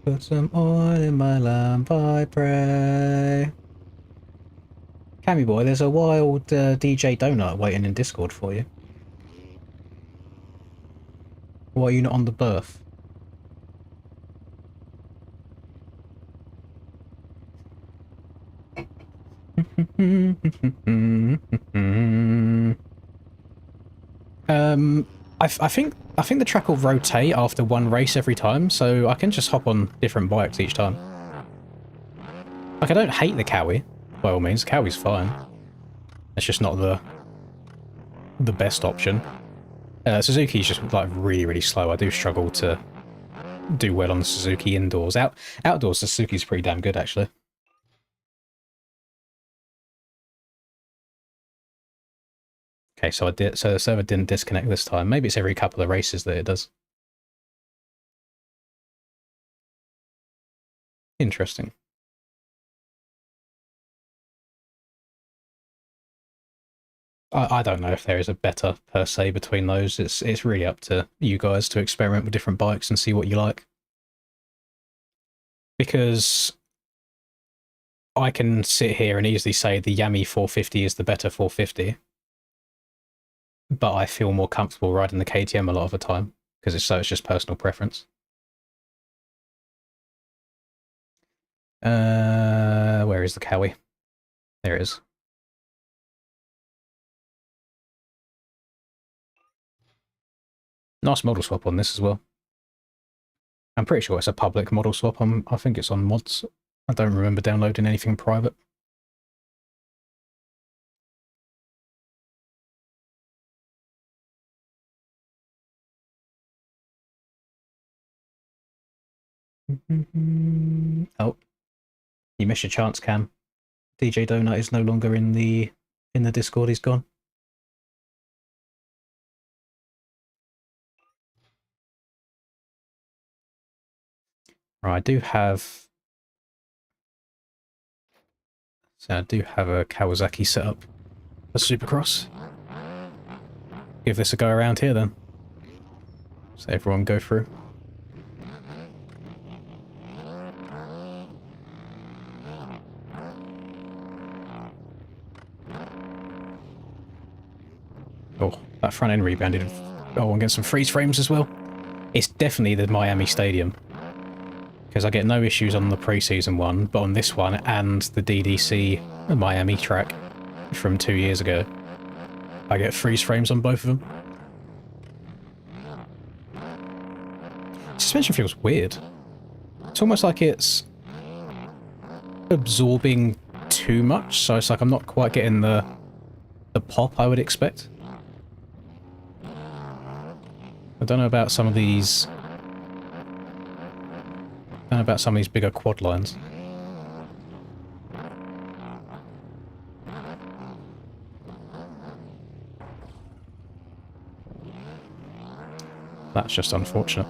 Put some oil in my lamp, I pray. Cammy boy, there's a wild DJ Donut waiting in Discord for you. Why are you not on the berth? I think the track will rotate after one race every time, so I can just hop on different bikes each time. Like, I don't hate the Cowie, by all means. The Cowie's fine. It's just not the best option. Suzuki's just like really slow. I do struggle to do well on the Suzuki indoors. Outdoors, the Suzuki's pretty damn good actually. Okay, so the server didn't disconnect this time. Maybe it's every couple of races that it does. Interesting. I don't know if there is a better per se between those. It's really up to you guys to experiment with different bikes and see what you like. Because I can sit here and easily say the Yami 450 is the better 450. But I feel more comfortable riding the KTM a lot of the time because it's just personal preference. Where is the Cowie? There it is. Nice model swap on this as well. I'm pretty sure it's a public model swap. I think it's on mods. I don't remember downloading anything private. Oh, you missed your chance, Cam. DJ Donut is no longer in the Discord. He's gone. Right, I do have a Kawasaki setup for Supercross. Give this a go around here then. So everyone go through. Oh, that front end rebounded. Oh, and get some freeze frames as well. It's definitely the Miami Stadium. Because I get no issues on the pre-season one, but on this one and the DDC Miami track from 2 years ago, I get freeze frames on both of them. Suspension feels weird. It's almost like it's absorbing too much, so it's like I'm not quite getting the pop I would expect. I don't know about some of these. I don't know about some of these bigger quad lines. That's just unfortunate.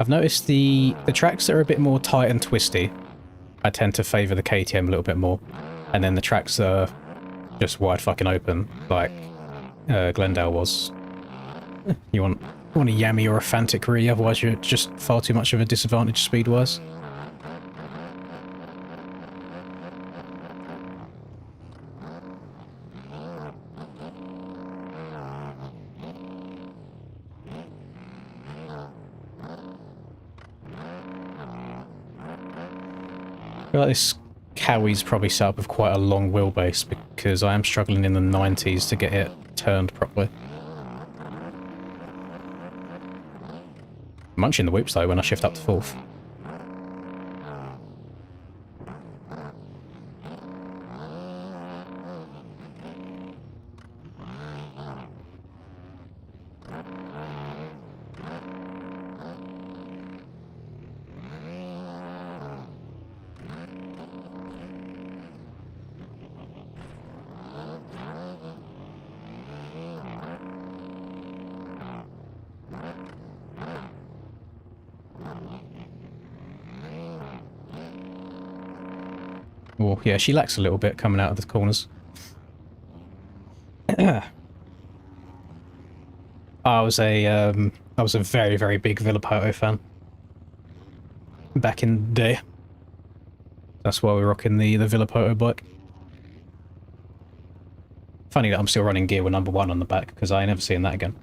I've noticed the tracks that are a bit more tight and twisty, I tend to favour the KTM a little bit more. And then the tracks that are just wide fucking open, like Glendale was. You want a Yami or a Fantic really, otherwise you're just far too much of a disadvantage speed-wise. I feel like this Cowie's probably set up with quite a long wheelbase because I am struggling in the 90s to get it turned properly. Munching the whoops though when I shift up to 4th. Oh, yeah, she lacks a little bit coming out of the corners. I was a very, very big Villapoto fan back in the day. That's why we're rocking the Villapoto bike. Funny that I'm still running gear with #1 on the back, because I ain't never seen that again.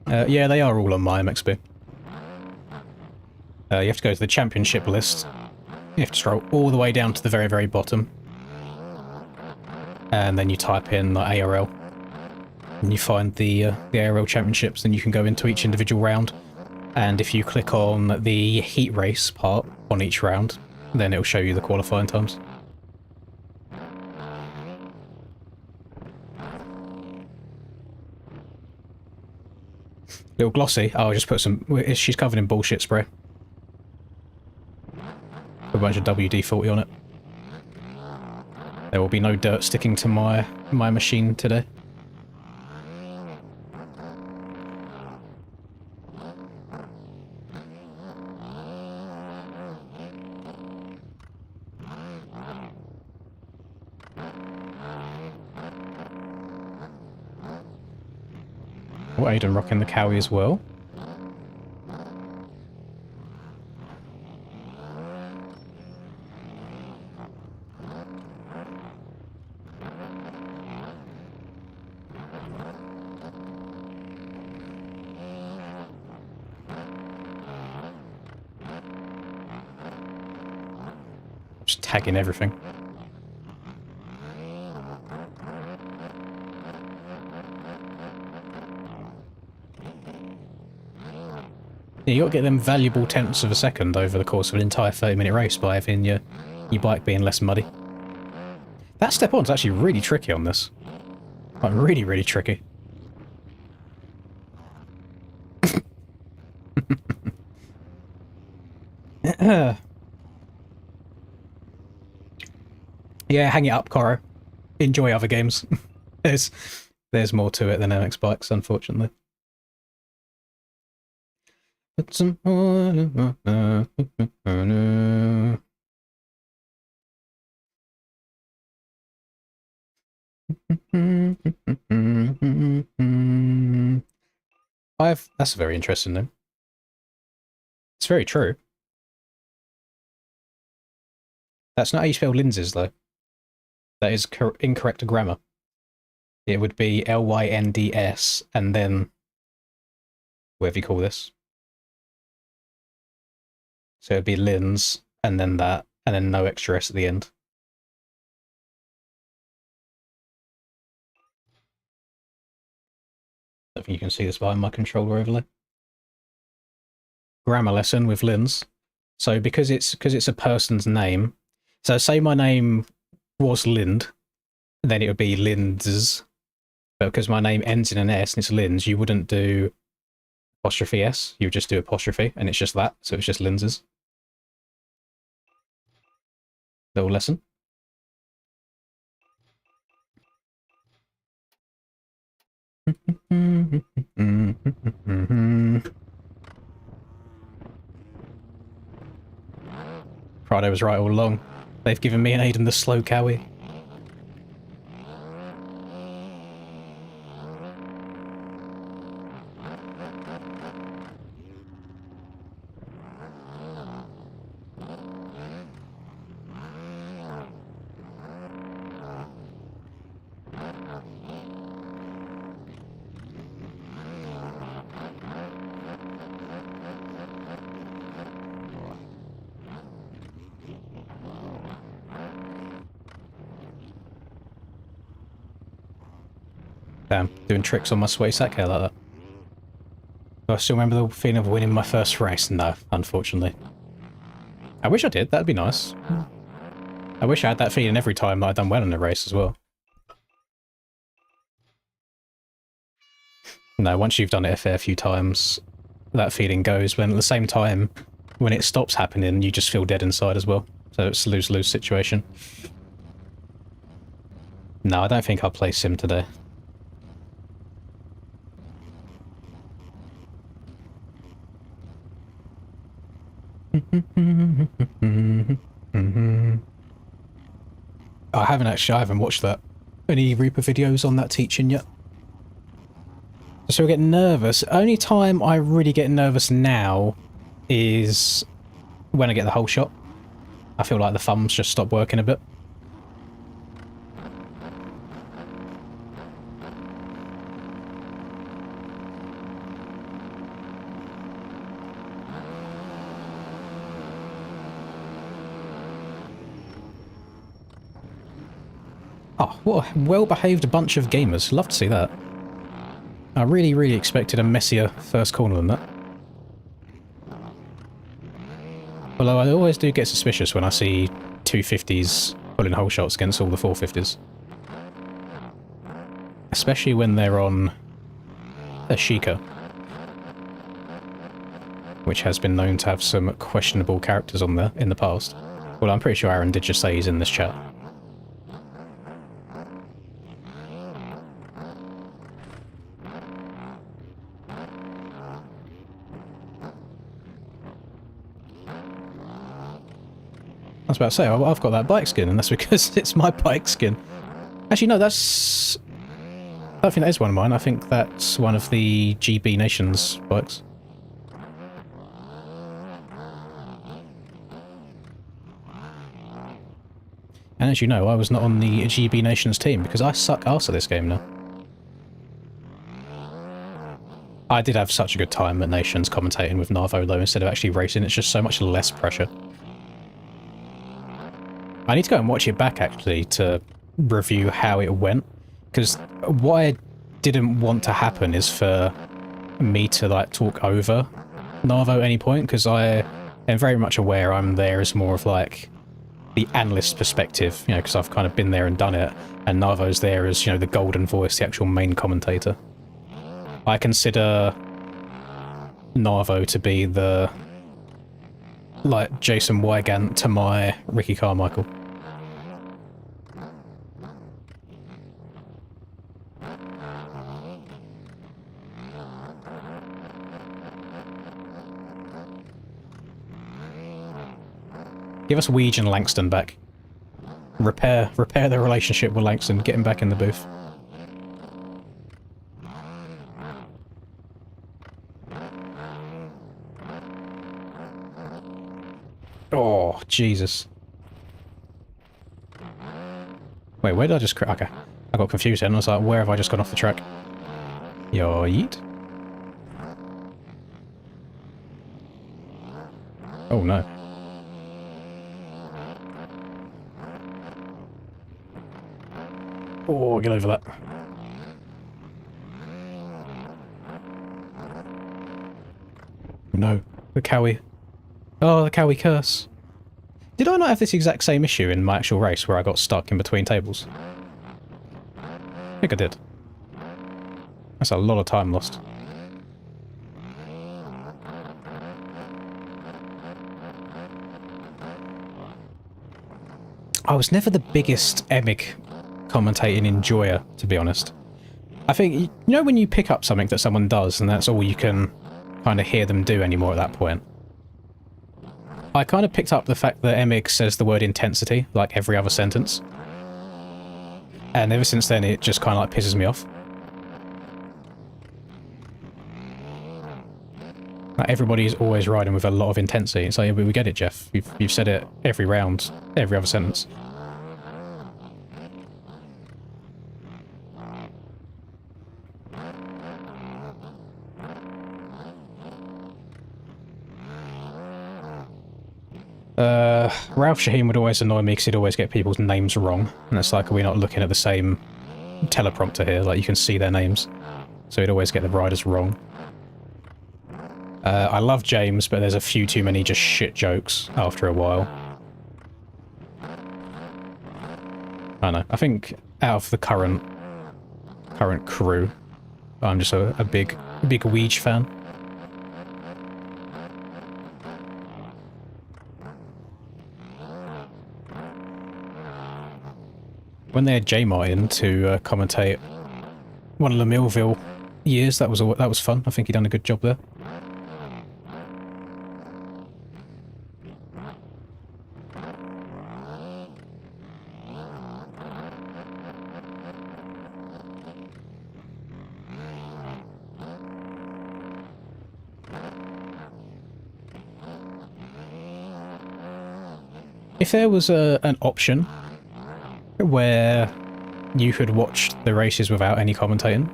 Yeah, they are all on my MXB. You have to go to the championship list. You have to scroll all the way down to the very, very bottom. And then you type in like, ARL. And you find the ARL championships, and you can go into each individual round. And if you click on the heat race part on each round, then it'll show you the qualifying times. Little glossy. Oh, I'll just put some... She's covered in bullshit spray. A bunch of WD-40 on it. There will be no dirt sticking to my machine today. Oh, Aiden rocking the Cowie as well. Just tagging everything. Yeah, you got to get them valuable tenths of a second over the course of an entire 30-minute race by having your bike being less muddy. That step on's actually really tricky on this. Like, really, really tricky. Yeah, hang it up, Coro. Enjoy other games. There's more to it than MX bikes, unfortunately. Put some more. That's a very interesting name. It's very true. That's not how you spell lenses, though. That is incorrect grammar. It would be Lynds and then whatever you call this. So it'd be lins and then that, and then no extra S at the end. I don't think you can see this behind my controller overlay. Grammar lesson with Lins. So because it's a person's name. So say my name was Lind, then it would be Linds. But because my name ends in an S and it's Lins, you wouldn't do apostrophe S. You would just do apostrophe, and it's just that. So it's just Linses. Little lesson. Friday was right all along. They've given me and Aiden the slow cowie. Damn, doing tricks on my sway sack hair like that. Do I still remember the feeling of winning my first race? No, unfortunately. I wish I did, that'd be nice. I wish I had that feeling every time that I'd done well in a race as well. No, once you've done it a fair few times, that feeling goes, when at the same time, when it stops happening, you just feel dead inside as well. So it's a lose-lose situation. No, I don't think I'll play Sim today. I haven't watched any Reaper videos on that teaching yet. So I get nervous. Only time I really get nervous now is when I get the whole shot. I feel like the thumbs just stop working a bit. Oh, what a well-behaved bunch of gamers. Love to see that. I really, really expected a messier first corner than that. Although I always do get suspicious when I see 250s pulling whole shots against all the 450s. Especially when they're on a Sheikah, which has been known to have some questionable characters on there in the past. Well, I'm pretty sure Aaron did just say he's in this chat. I was about to say, I've got that bike skin, and that's because it's my bike skin. Actually, no, that's... I don't think that is one of mine. I think that's one of the GB Nations bikes. And as you know, I was not on the GB Nations team, because I suck arse at this game now. I did have such a good time at Nations commentating with Narvo, though, instead of actually racing. It's just so much less pressure. I need to go and watch it back, actually, to review how it went. Because what I didn't want to happen is for me to, like, talk over Narvo at any point, because I am very much aware I'm there as more of, like, the analyst perspective, you know, because I've kind of been there and done it, and Narvo's there as, you know, the golden voice, the actual main commentator. I consider Narvo to be the, like, Jason Wygant to my Ricky Carmichael. Give us Weege and Langston back. Repair their relationship with Langston, get him back in the booth. Oh, Jesus. Wait, where did I just... Okay. I got confused then. I was like, where have I just gone off the track? Yo, yeet. Oh, no. Oh, get over that. No. The Cowie. Oh, the Cowie curse. Did I not have this exact same issue in my actual race where I got stuck in between tables? I think I did. That's a lot of time lost. I was never the biggest Emig commentating enjoyer, to be honest. I think, you know when you pick up something that someone does and that's all you can kind of hear them do anymore at that point? I kind of picked up the fact that Emig says the word intensity like every other sentence. And ever since then it just kind of like pisses me off. Like everybody's always riding with a lot of intensity. It's like, yeah, we get it, Jeff. You've said it every round, every other sentence. Ralph Shaheen would always annoy me because he'd always get people's names wrong. And it's like, we're not looking at the same teleprompter here. Like, you can see their names. So he'd always get the riders wrong. I love James, but there's a few too many just shit jokes after a while. I don't know. I think out of the current crew, I'm just a big Weege fan. When they had J-Martin to commentate one of the Millville years, that was fun. I think he done a good job there. If there was an option where you could watch the races without any commentating,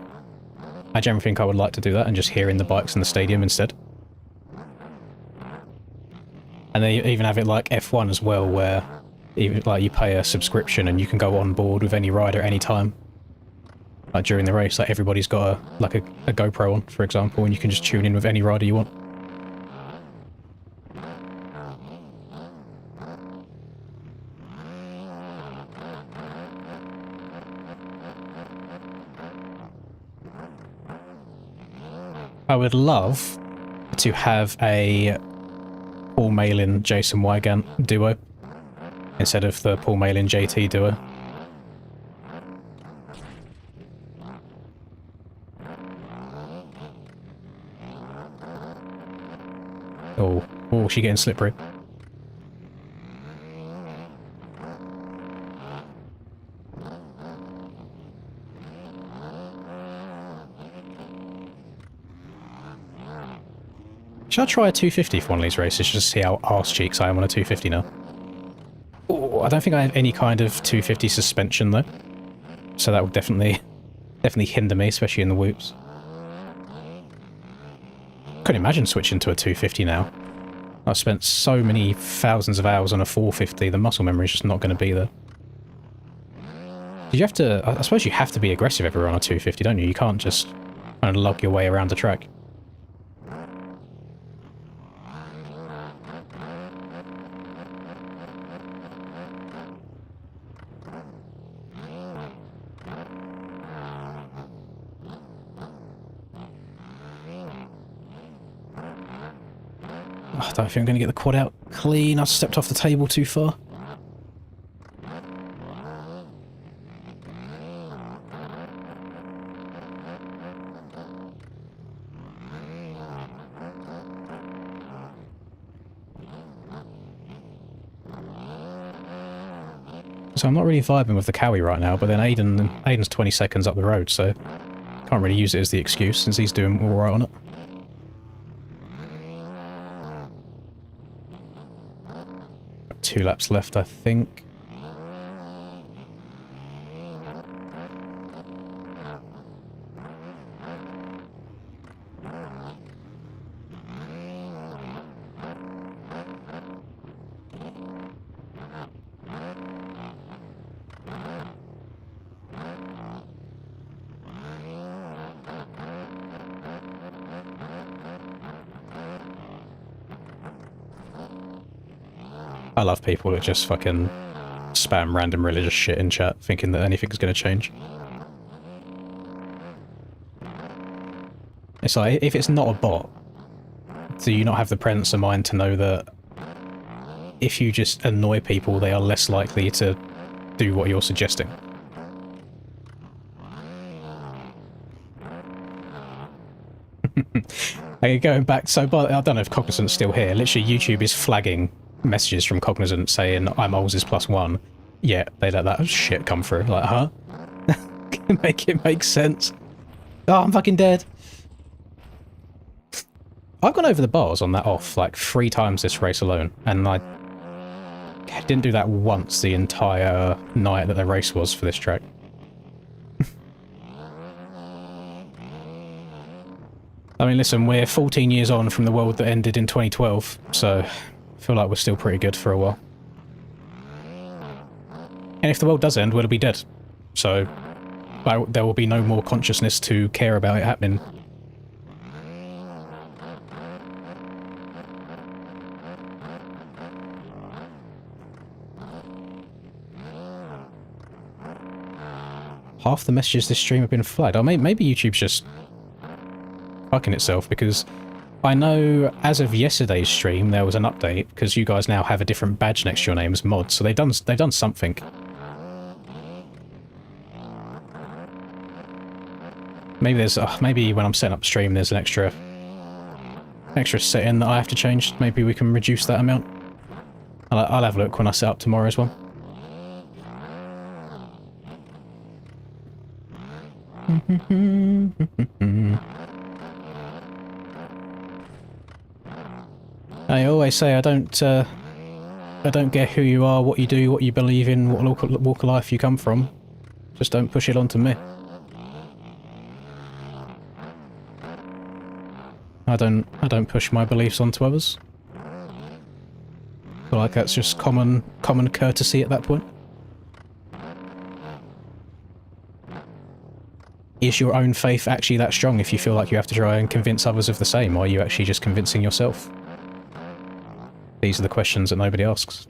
I generally think I would like to do that and just hearing the bikes in the stadium instead. And they even have it like F1 as well, where even like you pay a subscription and you can go on board with any rider any time. Like during the race, like everybody's got a GoPro on, for example, and you can just tune in with any rider you want. I would love to have a Paul Malin Jason Wygant duo instead of the Paul Malin JT duo. Oh, she getting slippery. Should I try a 250 for one of these races just to see how arse cheeks I am on a 250 now? Oh, I don't think I have any kind of 250 suspension though, so that would definitely hinder me, especially in the whoops. Couldn't imagine switching to a 250 now. I've spent so many thousands of hours on a 450, the muscle memory is just not going to be there. You have to, I suppose you have to be aggressive everywhere on a 250, don't you? You can't just kind of lug your way around the track. I don't think I'm going to get the quad out clean. I stepped off the table too far. So I'm not really vibing with the Cowie right now, but then Aiden's 20 seconds up the road, so can't really use it as the excuse since he's doing alright on it. Got 2 laps left, I think. I love people that just fucking spam random religious shit in chat, thinking that anything's going to change. It's like, if it's not a bot, do you not have the presence of mind to know that if you just annoy people, they are less likely to do what you're suggesting? Okay, going back, so I don't know if Cognizant's still here. Literally, YouTube is flagging messages from Cognizant saying I'm Ols is +1. Yeah, they let that shit come through. Like, huh? Make it make sense. Oh, I'm fucking dead. I've gone over the bars on that off like 3 times this race alone, and I didn't do that once the entire night that the race was for this track. I mean, listen, we're 14 years on from the world that ended in 2012, so I feel like we're still pretty good for a while. And if the world does end, we'll be dead. So there will be no more consciousness to care about it happening. Half the messages this stream have been flagged. Oh, maybe YouTube's just fucking itself, because I know as of yesterday's stream there was an update because you guys now have a different badge next to your name as mods, so they've done something. Maybe there's maybe when I'm setting up stream there's an extra setting that I have to change. Maybe we can reduce that amount. I'll have a look when I set up tomorrow as well. I always say I don't get who you are, what you do, what you believe in, what walk of life you come from. Just don't push it onto me. I don't push my beliefs onto others. I feel like that's just common courtesy at that point. Is your own faith actually that strong if you feel like you have to try and convince others of the same, or are you actually just convincing yourself? These are the questions that nobody asks.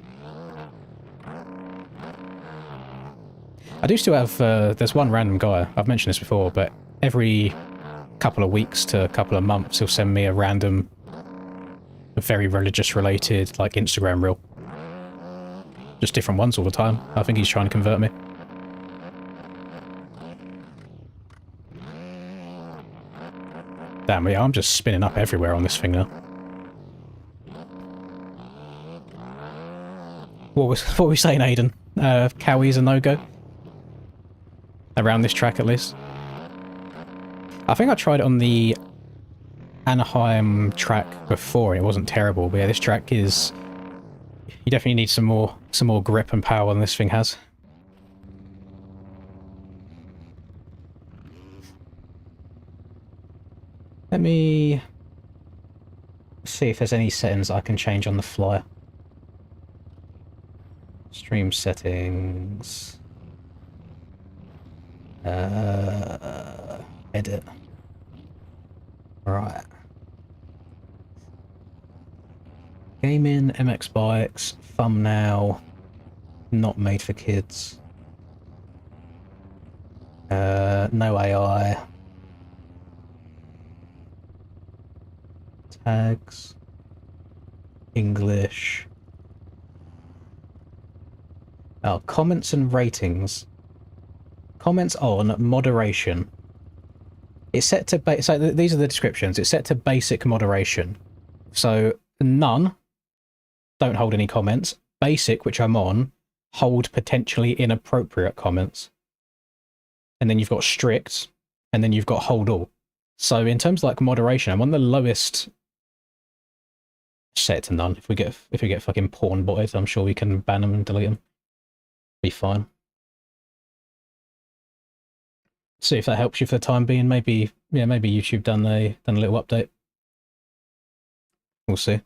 I do still have, there's one random guy, I've mentioned this before, but every couple of weeks to a couple of months he'll send me a random, very religious related, like Instagram reel. Just different ones all the time. I think he's trying to convert me. Damn, yeah, I'm just spinning up everywhere on this thing now. What were we saying, Aiden? Cowie's a no-go? Around this track, at least. I think I tried it on the Anaheim track before, and it wasn't terrible, but yeah, this track is... You definitely need some more grip and power than this thing has. Let me see if there's any settings I can change on the fly. Stream settings. Edit. Right. Gaming, MX bikes, thumbnail, not made for kids. No AI. Tags. English. Oh, comments and ratings. Comments on moderation. It's set to so these are the descriptions. It's set to basic moderation. So none, don't hold any comments. Basic, which I'm on, hold potentially inappropriate comments. And then you've got strict, and then you've got hold all. So in terms of like moderation, I'm on the lowest. Set to none. If we get fucking porn botted, I'm sure we can ban them and delete them. Be fine. See if that helps you for the time being. Maybe, yeah, maybe YouTube done a little update. We'll see.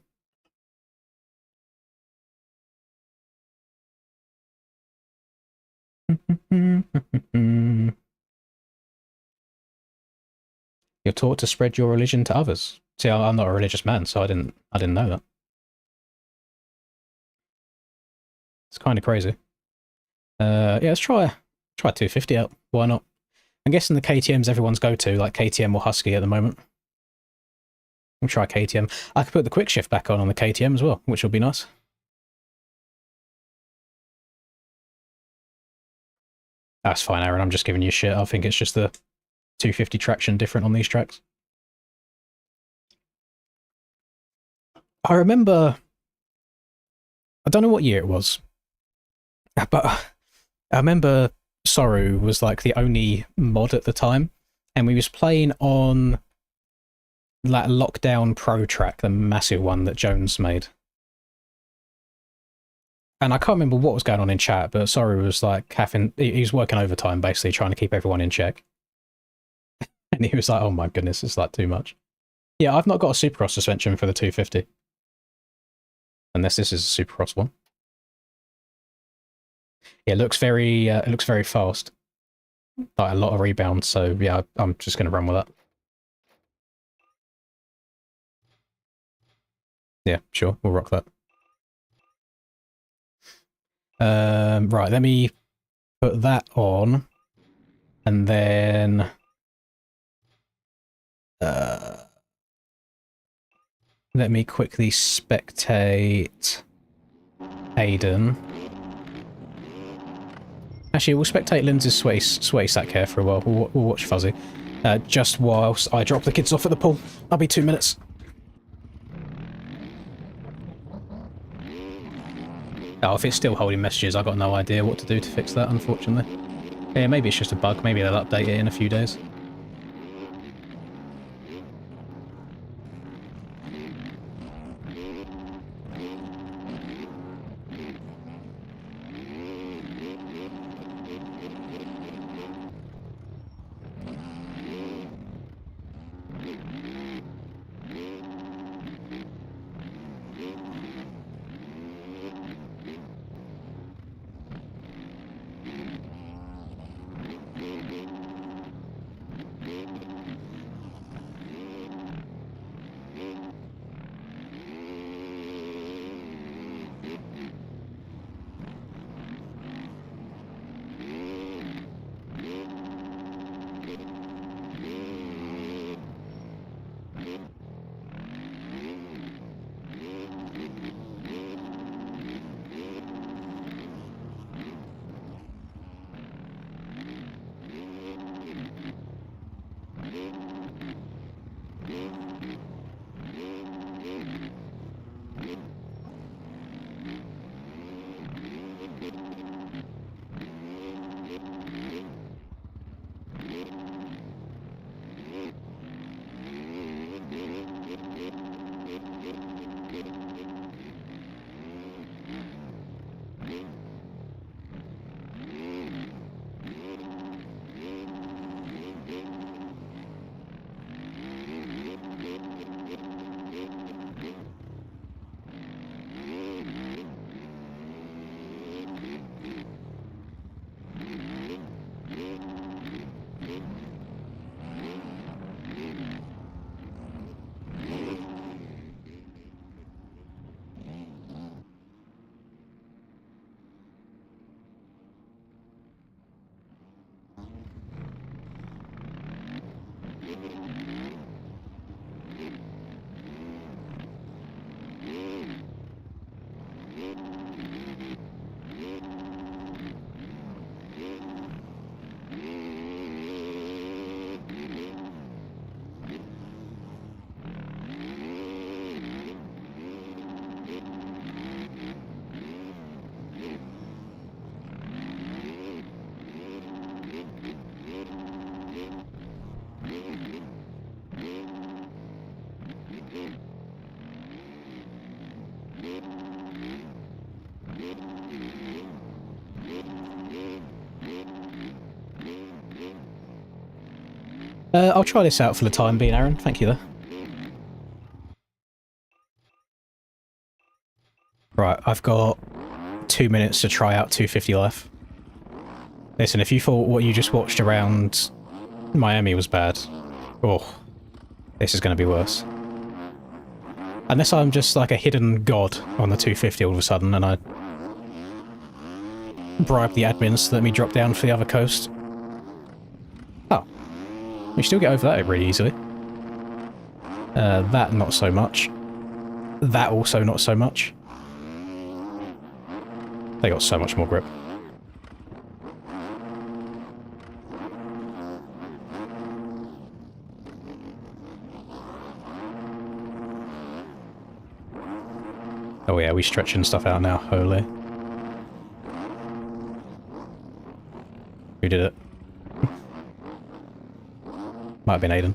You're taught to spread your religion to others. See, I'm not a religious man, so I didn't know that. It's kind of crazy. Yeah, let's try 250 out. Why not? I'm guessing the KTM's everyone's go-to, like KTM or Husky at the moment. I'll try KTM. I could put the quick shift back on the KTM as well, which will be nice. That's fine, Aaron. I'm just giving you shit. I think it's just the 250 traction different on these tracks. I remember, I don't know what year it was, but I remember Soru was like the only mod at the time, and we was playing on that Lockdown Pro track, the massive one that Jones made. And I can't remember what was going on in chat, but Soru was like having, he was working overtime basically trying to keep everyone in check. And he was like, oh my goodness, it's like too much. Yeah, I've not got a Supercross suspension for the 250. Unless this is a Supercross one. Yeah, it looks very fast. Like a lot of rebounds, so yeah, I'm just gonna run with that. Yeah, sure, we'll rock that. Right, let me put that on, and then let me quickly spectate Aiden. Actually, we'll spectate Lindsay's sweaty sack hair for a while. We'll watch Fuzzy. Just whilst I drop the kids off at the pool. I'll be 2 minutes. Oh, if it's still holding messages, I've got no idea what to do to fix that, unfortunately. Yeah, maybe it's just a bug. Maybe they'll update it in a few days. I'll try this out for the time being, Aaron. Thank you, though. Right, I've got 2 minutes to try out 250 Life. Listen, if you thought what you just watched around Miami was bad, oh, this is going to be worse. Unless I'm just like a hidden god on the 250 all of a sudden and I bribe the admins to let me drop down for the other coast. Oh. We still get over that really easily. That not so much. That also not so much. They got so much more grip. Oh yeah, we stretching stuff out now, holy. Who did it? Might have been Aiden.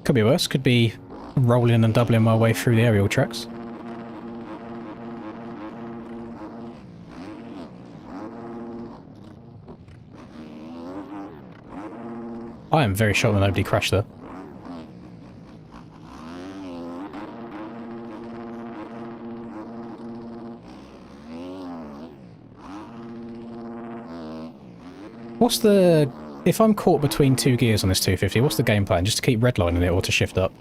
Could be worse, could be rolling and doubling my way through the aerial tracks. I am very sure that nobody crashed there. What's the... If I'm caught between two gears on this 250, what's the game plan? Just to keep redlining it or to shift up?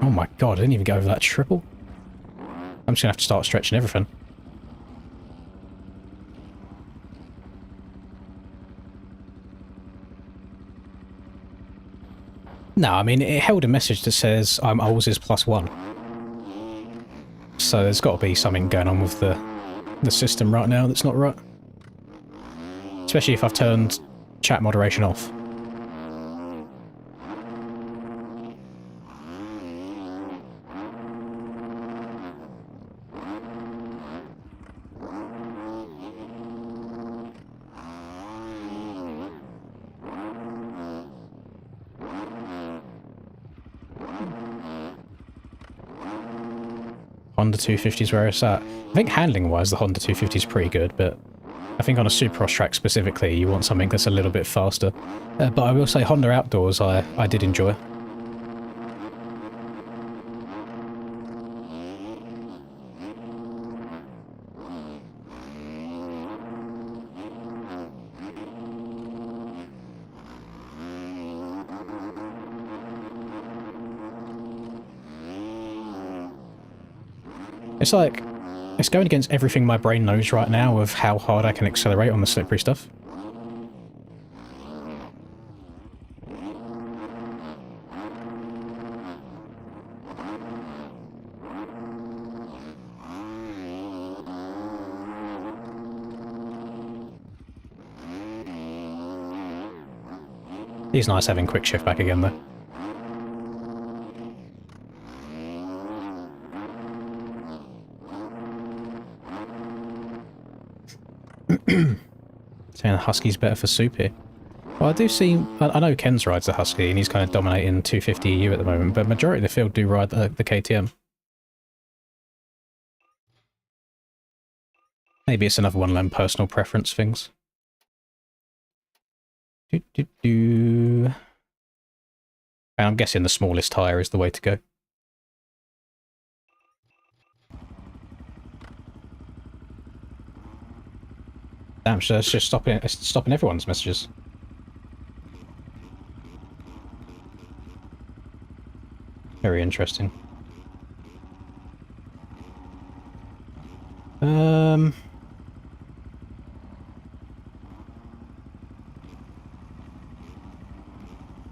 Oh my god, I didn't even get over that triple. I'm just gonna have to start stretching everything. No, I mean, it held a message that says, I'm Ols's +1. So there's got to be something going on with the system right now that's not right. Especially if I've turned chat moderation off. Honda 250 is where it's at. I think handling-wise, the Honda 250 is pretty good, but I think on a Supercross track specifically, you want something that's a little bit faster. But I will say Honda Outdoors I did enjoy. It's like, it's going against everything my brain knows right now of how hard I can accelerate on the slippery stuff. It's nice having quick shift back again though. Saying the Husky's better for soup here. Well, I do see... I know Ken's rides the Husky, and he's kind of dominating 250 EU at the moment, but majority of the field do ride the KTM. Maybe it's another one of them personal preference things. And I'm guessing the smallest tyre is the way to go. Damn, so it's just stopping everyone's messages. Very interesting.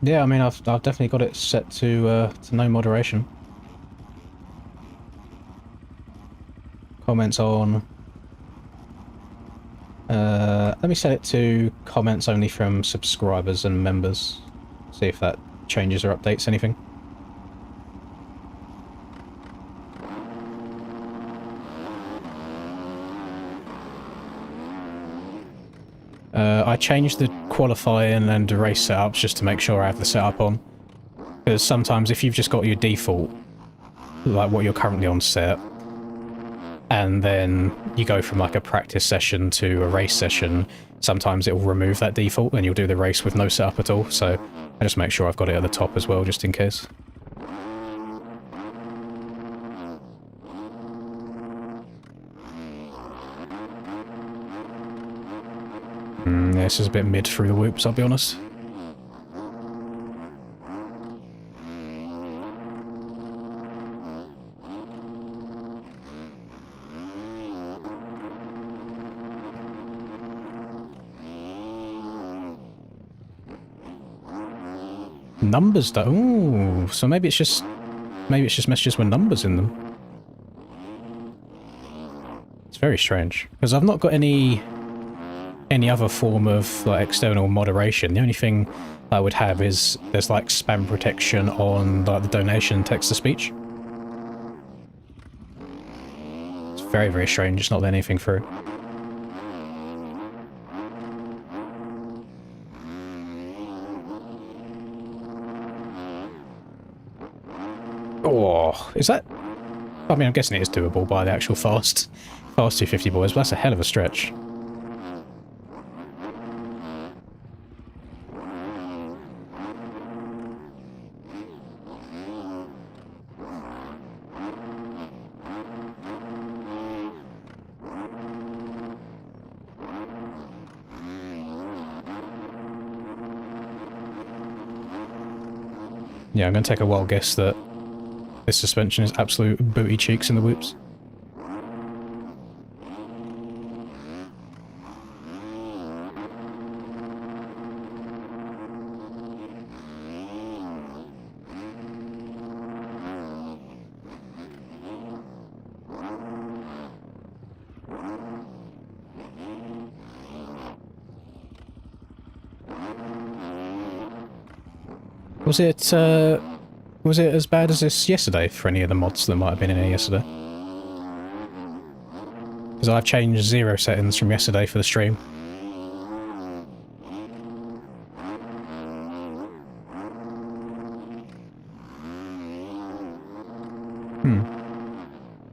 Yeah, I mean, I've definitely got it set to no moderation. Comments on. Let me set it to comments only from subscribers and members. See if that changes or updates anything. I changed the qualifying and the race setups just to make sure I have the setup on. Because sometimes if you've just got your default, like what you're currently on set, and then you go from like a practice session to a race session, sometimes it will remove that default and you'll do the race with no setup at all. So I just make sure I've got it at the top as well, just in case. Yeah, this is a bit mid through the whoops, I'll be honest. Numbers though. Ooh, so maybe it's just messages with numbers in them. It's very strange because I've not got any any other form of like external moderation. The only thing I would have is there's like spam protection on like the donation text-to-speech. It's very, very strange. It's not letting anything through. Oh, is that... I mean, I'm guessing it is doable by the actual fast 250 boys, but that's a hell of a stretch. Yeah, I'm going to take a wild guess that this suspension is absolute booty cheeks in the whoops. Was it as bad as this yesterday for any of the mods that might have been in here yesterday? Because I've changed 0 settings from yesterday for the stream.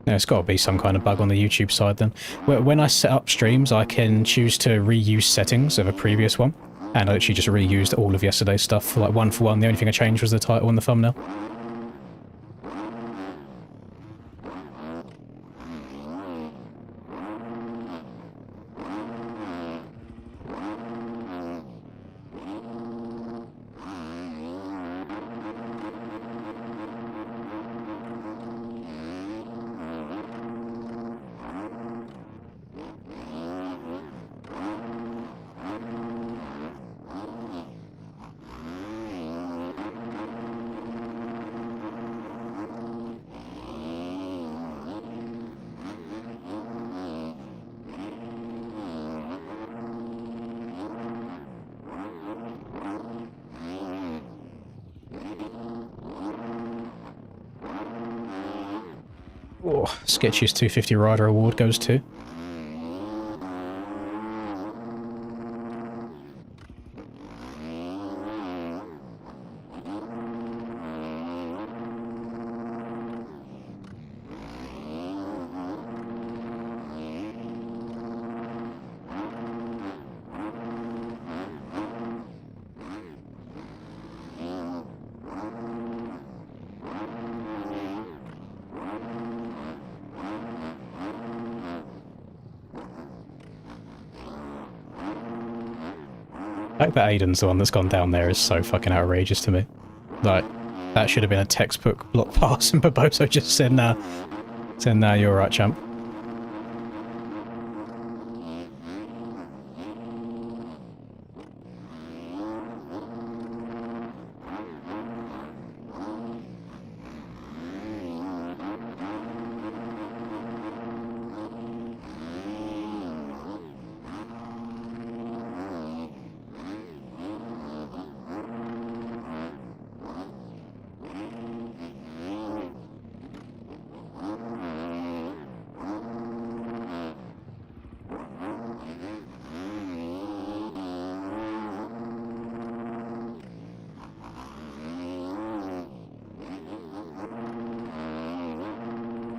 Yeah, it's got to be some kind of bug on the YouTube side then. When I set up streams, I can choose to reuse settings of a previous one. And I literally just reused all of yesterday's stuff, like one for one. The only thing I changed was the title and the thumbnail. Oh, Sketchiest 250 Rider Award goes to. The fact that Aiden's the one that's gone down there is so fucking outrageous to me. Like, that should have been a textbook block pass and Barboso just said, nah, you're alright, champ.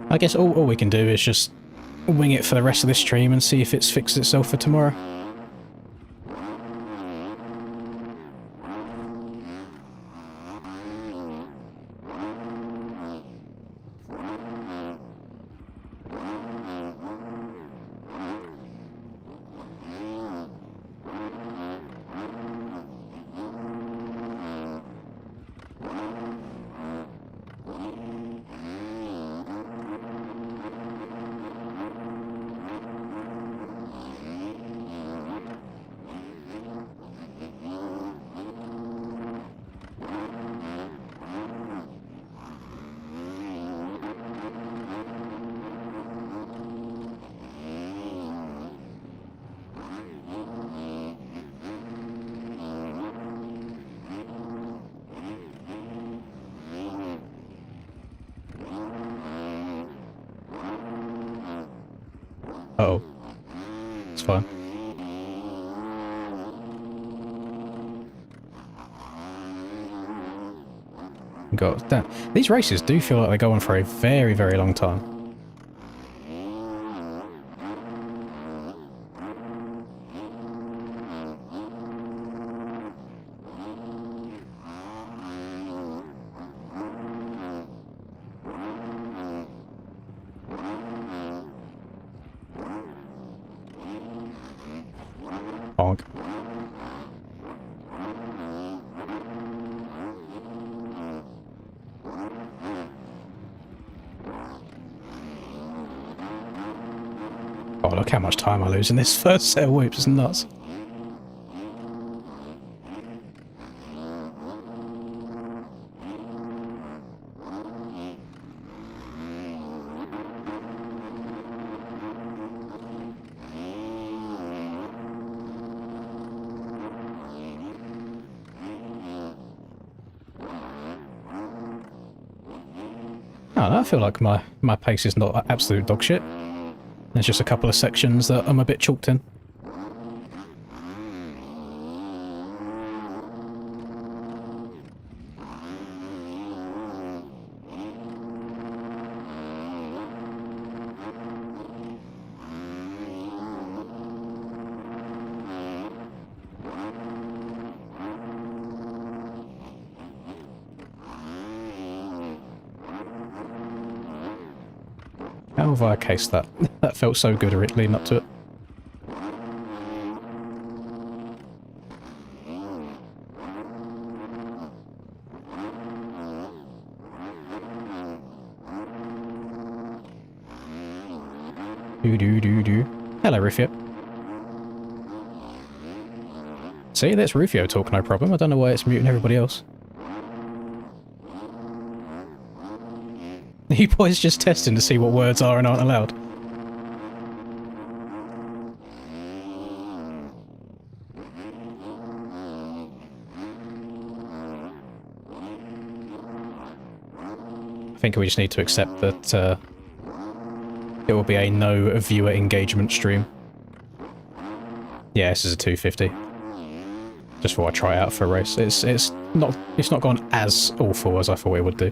I guess all we can do is just wing it for the rest of this stream and see if it's fixed itself for tomorrow. fine. God damn. These races do feel like they go on for a very, very long time. Bonk. Oh, look how much time I lose in this first set of whoops. It's nuts. I feel like my pace is not absolute dog shit. There's just a couple of sections that I'm a bit chalked in. How have I cased that? That felt so good leading up to it. Do. Hello, Rufio. See, that's Rufio talk, no problem. I don't know why it's muting everybody else. You boys just testing to see what words are and aren't allowed. I think we just need to accept that it will be a no viewer engagement stream. Yeah, this is a 250. Just thought I'd try it out for a race. It's not gone as awful as I thought it would do.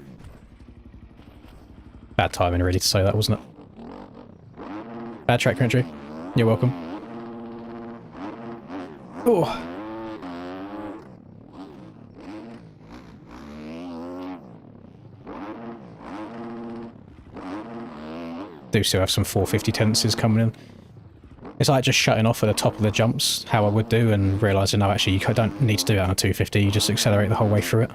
Bad timing really to say that, wasn't it? Bad track country. You're welcome. Oh. Do still have some 450 tendencies coming in. It's like just shutting off at the top of the jumps, how I would do, and realising, no, actually, you don't need to do that on a 250, you just accelerate the whole way through it.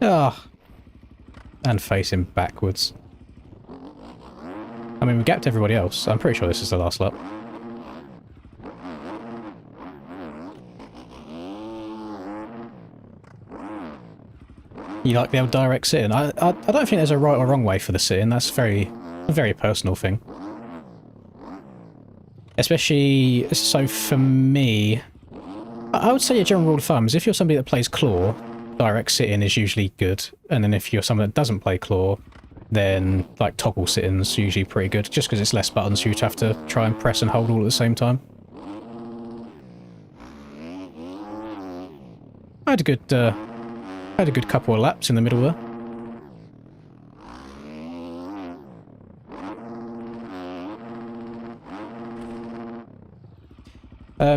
Ah, and facing backwards. I mean, we gapped everybody else. I'm pretty sure this is the last lap. You like the old direct sit-in? I don't think there's a right or wrong way for the sit-in. That's a very personal thing. Especially, so for me, I would say a general rule of thumb is if you're somebody that plays claw, direct sit-in is usually good, and then if you're someone that doesn't play claw, then like toggle sit-in's usually pretty good, just because it's less buttons for you to have to try and press and hold all at the same time. I had a good couple of laps in the middle there.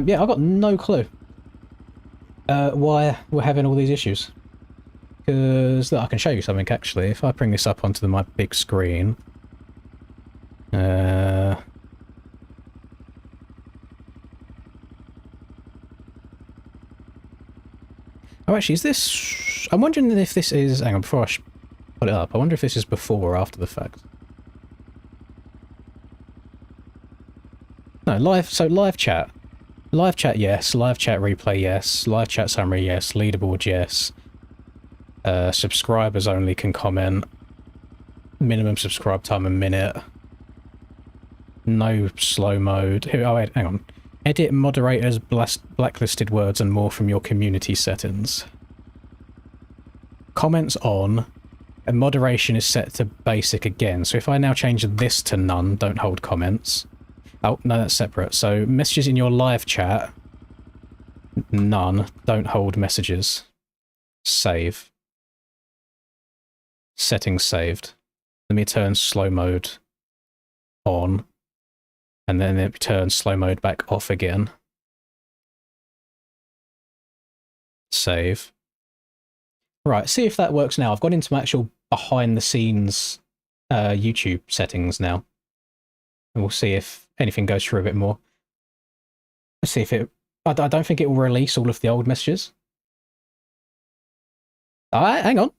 Yeah, I've got no clue why we're having all these issues. Because I can show you something actually. If I bring this up onto my big screen. Oh, actually, is this... I'm wondering if this is... Hang on, before I put it up, I wonder if this is before or after the fact. No, live... So live chat. Live chat, yes. Live chat replay, yes. Live chat summary, yes. Leaderboard, yes. Subscribers only can comment. Minimum subscribe time a minute. No slow mode. Oh, wait, hang on. Edit moderators, blacklisted words, and more from your community settings. Comments on, and moderation is set to basic again. So if I now change this to none, don't hold comments. Oh, no, that's separate. So messages in your live chat, none, don't hold messages. Save. Settings saved. Let me turn slow mode on. And then it turns slow mode back off again. Save. Right, see if that works now. I've gone into my actual behind-the-scenes YouTube settings now. And we'll see if anything goes through a bit more. Let's see if it... I don't think it will release all of the old messages. Alright, hang on.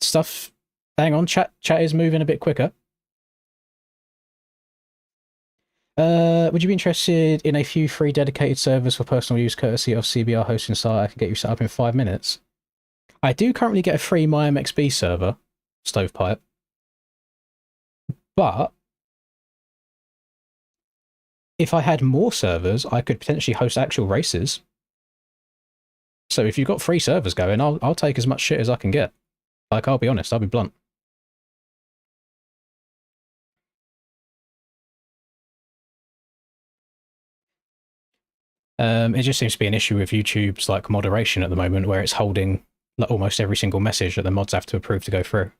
Stuff... Hang on, chat is moving a bit quicker. Would you be interested in a few free dedicated servers for personal use courtesy of CBR hosting site? I can get you set up in 5 minutes. I do currently get a free MyMXB server, Stovepipe. But if I had more servers, I could potentially host actual races. So if you've got free servers going, I'll take as much shit as I can get. Like, I'll be honest, I'll be blunt. It just seems to be an issue with YouTube's like moderation at the moment, where it's holding like almost every single message that the mods have to approve to go through.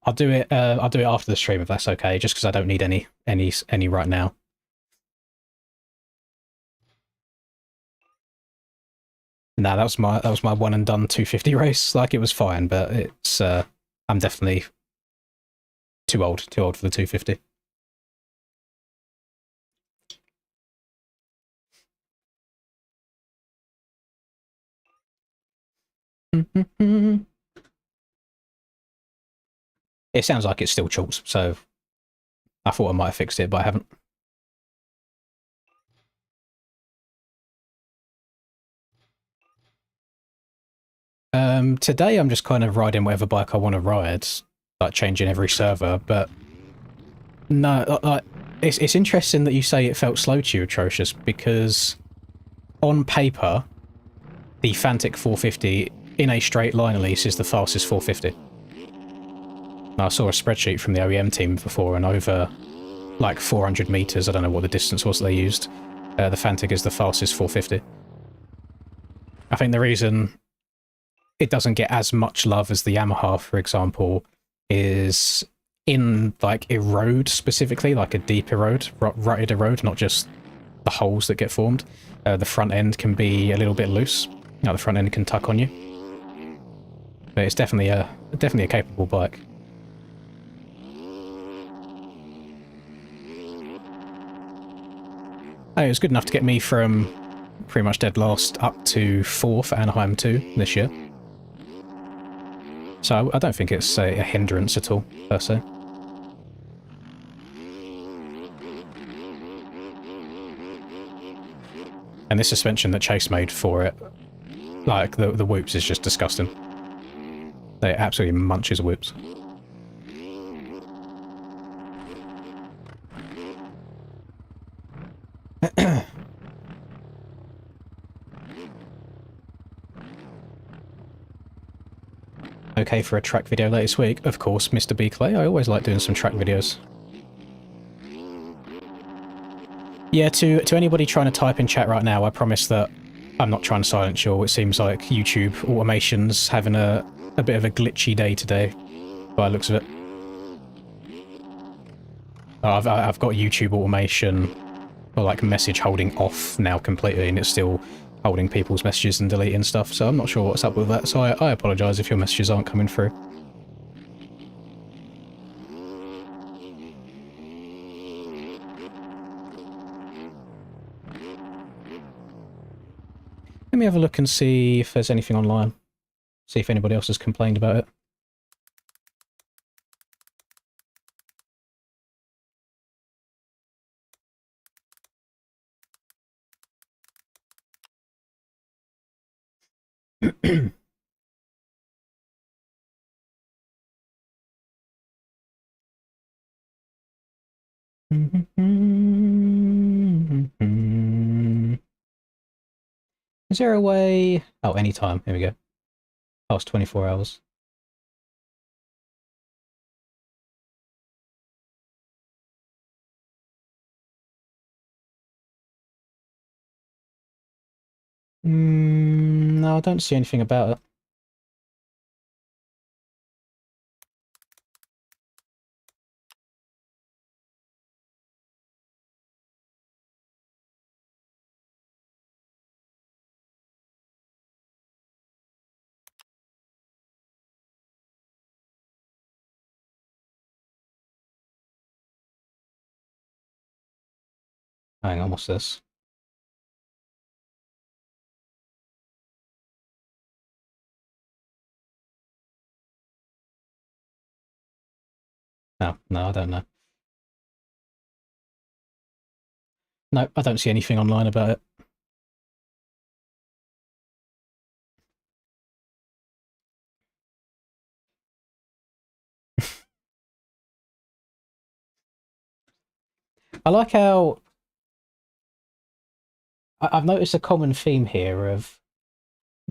I'll do it after the stream if that's okay, just because I don't need any right now. No, that was my one and done 250 race. Like, it was fine, but it's I'm definitely too old for the 250. It sounds like it's still chalks, so I thought I might have fixed it, but I haven't. Today I'm just kind of riding whatever bike I want to ride, like changing every server, but no, like, it's interesting that you say it felt slow to you, Atrocious, because on paper, the Fantic 450, in a straight line at least, is the fastest 450. I saw a spreadsheet from the OEM team before, and over like 400 meters, I don't know what the distance was they used, the Fantic is the fastest 450. I think the reason it doesn't get as much love as the Yamaha, for example, is in like erode specifically, like a deep erode, rutted erode, not just the holes that get formed. The front end can be a little bit loose. The front end can tuck on you. But it's definitely a capable bike. It was good enough to get me from pretty much dead last up to 4th at Anaheim 2 this year. So I don't think it's a hindrance at all, per se. And this suspension that Chase made for it, like, the whoops is just disgusting. They absolutely munches whoops. Okay for a track video later this week? Of course, Mr. B. Clay. I always like doing some track videos. Yeah, to anybody trying to type in chat right now, I promise that I'm not trying to silence you all. It seems like YouTube automation's having a bit of a glitchy day today, by the looks of it. I've got YouTube automation, or like message holding off now completely, and it's still holding people's messages and deleting stuff, so I'm not sure what's up with that, so I apologise if your messages aren't coming through. Let me have a look and see if there's anything online. See if anybody else has complained about it. Is there a way? Oh, anytime. Here we go. Past 24 hours. No, I don't see anything about it. Hang on, what's this? No, I don't know. No, I don't see anything online about it. I like how I've noticed a common theme here of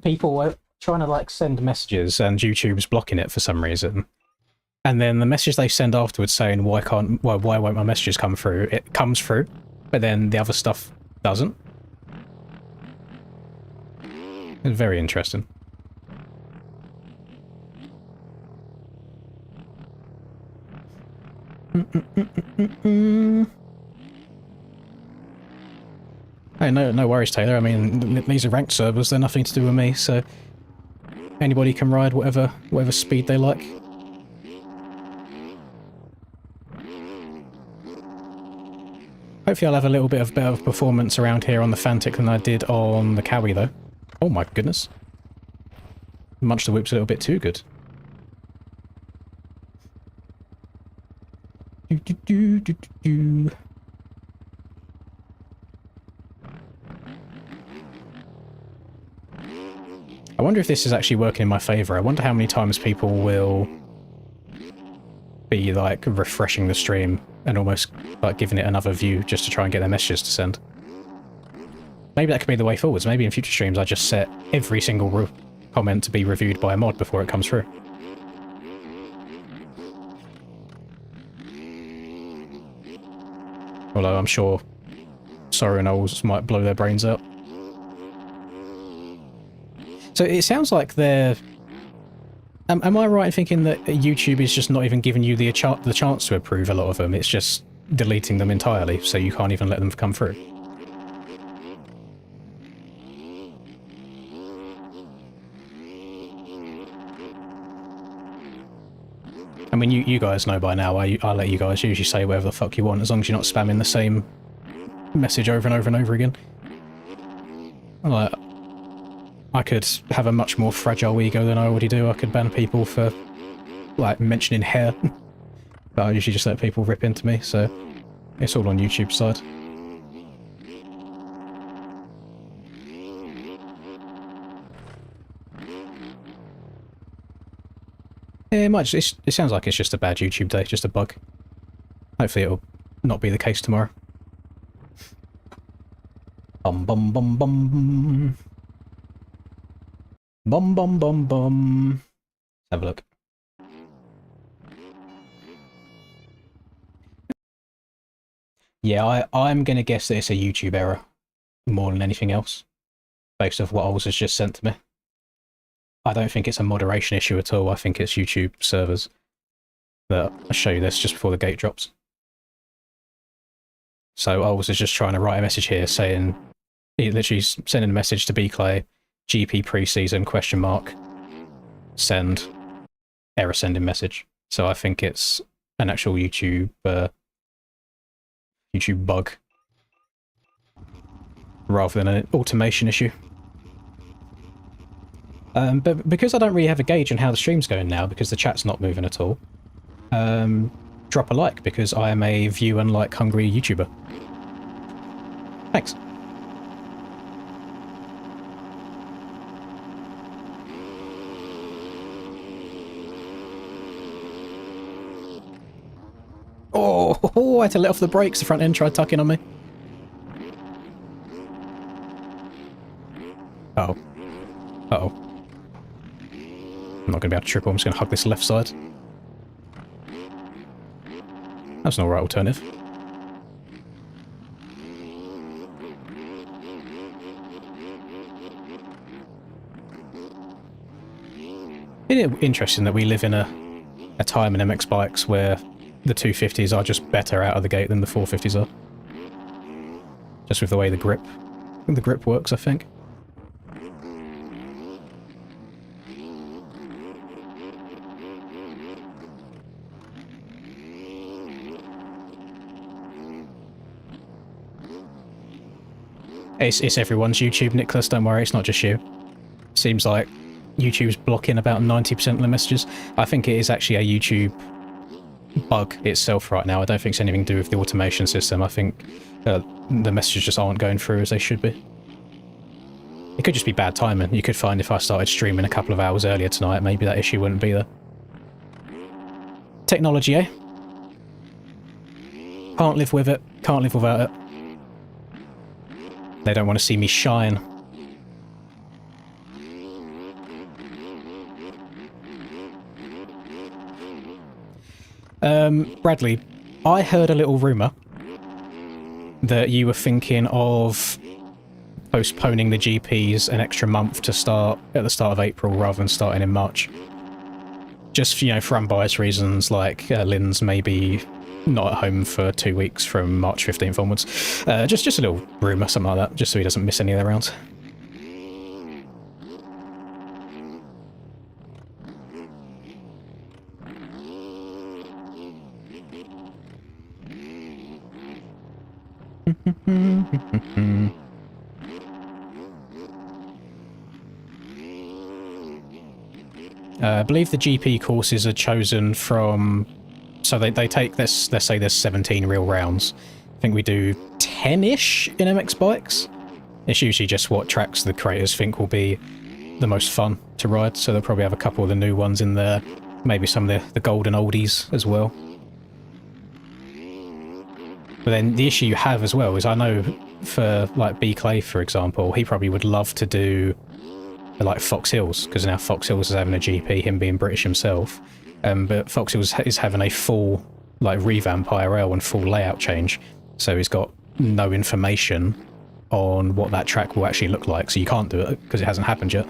people trying to like send messages and YouTube's blocking it for some reason. And then the message they send afterwards saying why won't my messages come through? It comes through, but then the other stuff doesn't. It's very interesting. Hey, no worries, Taylor. I mean, these are ranked servers. They're nothing to do with me, so anybody can ride whatever speed they like. Hopefully I'll have a little bit of better performance around here on the Fantic than I did on the Cowie, though. Oh my goodness. Munched the whips a little bit too good. I wonder if this is actually working in my favour. I wonder how many times people will be, like, refreshing the stream and almost, like, giving it another view just to try and get their messages to send. Maybe that could be the way forwards. Maybe in future streams I just set every single comment to be reviewed by a mod before it comes through. Although I'm sure Sorrow Knowles might blow their brains out. So it sounds like they're... Am I right in thinking that YouTube is just not even giving you the chance to approve a lot of them? It's just deleting them entirely, so you can't even let them come through? I mean, you guys know by now, I let you guys usually say whatever the fuck you want, as long as you're not spamming the same message over and over and over again. Like, I could have a much more fragile ego than I already do. I could ban people for, like, mentioning hair. But I usually just let people rip into me, so it's all on YouTube's side. It sounds like it's just a bad YouTube day, just a bug. Hopefully it'll not be the case tomorrow. Bum bum bum bum. Bum bum bum bum. Let's have a look. Yeah, I'm gonna guess that it's a YouTube error more than anything else, based off what Ols has just sent to me. I don't think it's a moderation issue at all. I think it's YouTube servers. I'll show you this just before the gate drops. So Ols is just trying to write a message here saying, he literally sending a message to BClay, GP preseason question mark, send, error sending message. So I think it's an actual YouTube bug rather than an automation issue. But because I don't really have a gauge on how the stream's going now, because the chat's not moving at all, drop a like, because I am a view and like hungry YouTuber. Thanks. Oh, I had to let off the brakes. The front end tried tucking on me. Uh-oh. Uh-oh. I'm not going to be able to triple. I'm just going to hug this left side. That's an alright alternative. Isn't it interesting that we live in a time in MX bikes where the 250s are just better out of the gate than the 450s are? Just with the way the grip works, I think. It's everyone's YouTube, Nicholas, don't worry, it's not just you. Seems like YouTube's blocking about 90% of the messages. I think it is actually a YouTube bug itself right now. I don't think it's anything to do with the automation system. I think the messages just aren't going through as they should be. It could just be bad timing. You could find if I started streaming a couple of hours earlier tonight, maybe that issue wouldn't be there. Technology, eh? Can't live with it. Can't live without it. They don't want to see me shine. Bradley, I heard a little rumour that you were thinking of postponing the GPs an extra month to start at the start of April rather than starting in March. Just, you know, for unbiased reasons, like Lynn's maybe not at home for 2 weeks from March 15th onwards. Just a little rumour, something like that, just so he doesn't miss any of the rounds. I believe the GP courses are chosen from... So they take this, let's say there's 17 real rounds. I think we do 10-ish in MX bikes. It's usually just what tracks the creators think will be the most fun to ride, so they'll probably have a couple of the new ones in there, maybe some of the golden oldies as well. But then the issue you have as well is, I know for like B Clay, for example, he probably would love to do like Fox Hills, because now Fox Hills is having a GP, him being British himself. But Fox Hills is having a full like revamp IRL and full layout change, so he's got no information on what that track will actually look like, so you can't do it because it hasn't happened yet.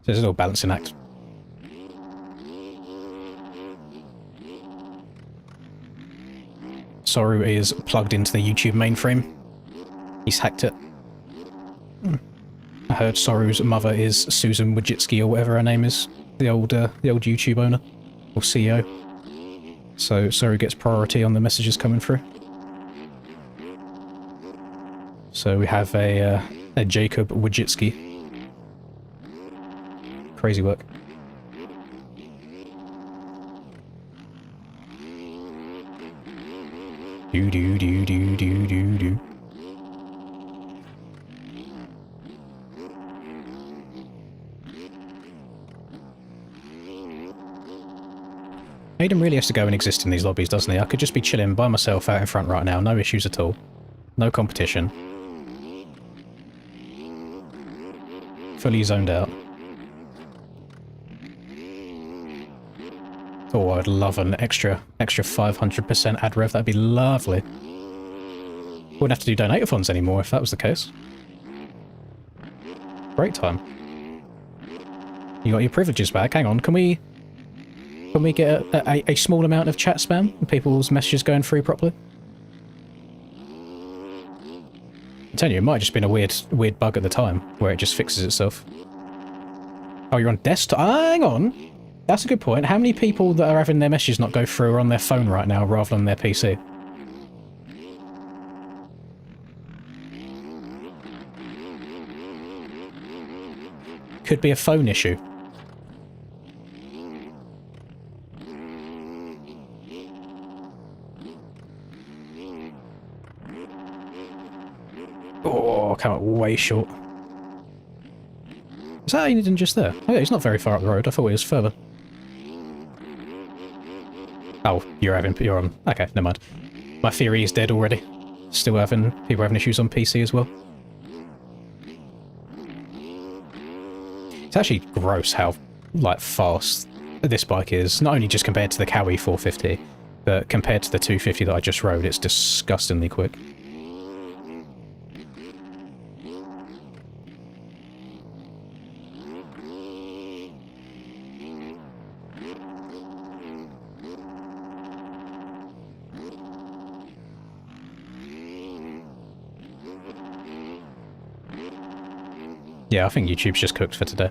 So there's a little balancing act. Soru is plugged into the YouTube mainframe. He's hacked it. I heard Soru's mother is Susan Wojcicki, or whatever her name is, the old YouTube owner or CEO. So Soru gets priority on the messages coming through. So we have a Jacob Wojcicki. Crazy work. Do do do do do do do. Aiden really has to go and exist in these lobbies, doesn't he? I could just be chilling by myself out in front right now, no issues at all. No competition. Fully zoned out. Oh, I'd love an extra 500% ad rev, that'd be lovely. Wouldn't have to do donator-thons anymore if that was the case. Great time. You got your privileges back, hang on, can we get a small amount of chat spam and people's messages going through properly? I'm telling you, it might have just been a weird bug at the time, where it just fixes itself. Oh, you're on desktop? Hang on! That's a good point. How many people that are having their messages not go through are on their phone right now rather than their PC? Could be a phone issue. Oh, I came up way short. Is that Aiden just there? Oh yeah, he's not very far up the road. I thought he was further. Oh, you're on. Okay, never mind. My theory is dead already. Still people having issues on PC as well. It's actually gross how, like, fast this bike is. Not only just compared to the Cowie 450, but compared to the 250 that I just rode, it's disgustingly quick. Yeah, I think YouTube's just cooked for today.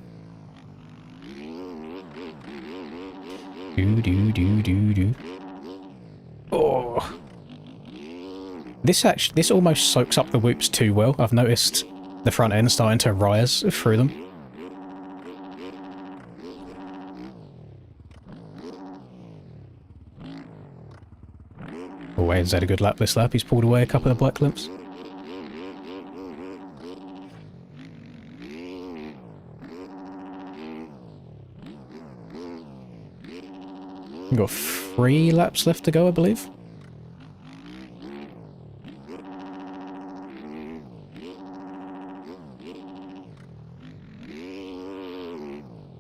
Oh. This almost soaks up the whoops too well. I've noticed the front end starting to rise through them. Oh, Wayne's had a good lap this lap. He's pulled away a couple of bike limps. We've got 3 laps left to go, I believe.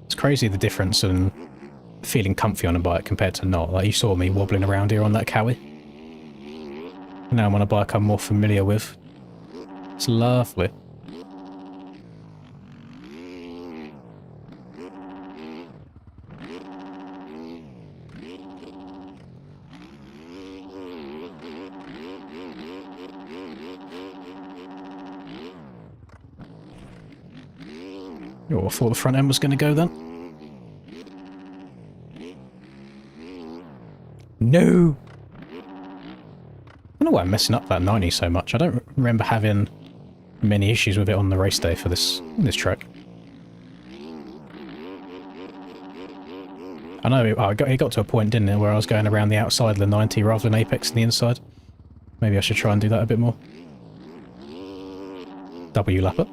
It's crazy the difference in feeling comfy on a bike compared to not. Like, you saw me wobbling around here on that Cowie. Now I'm on a bike I'm more familiar with. It's lovely. Oh, I thought the front end was going to go then. No! I don't know why I'm messing up that 90 so much. I don't remember having many issues with it on the race day for this track. I know it got to a point, didn't it, where I was going around the outside of the 90 rather than apex in the inside. Maybe I should try and do that a bit more. W lap it.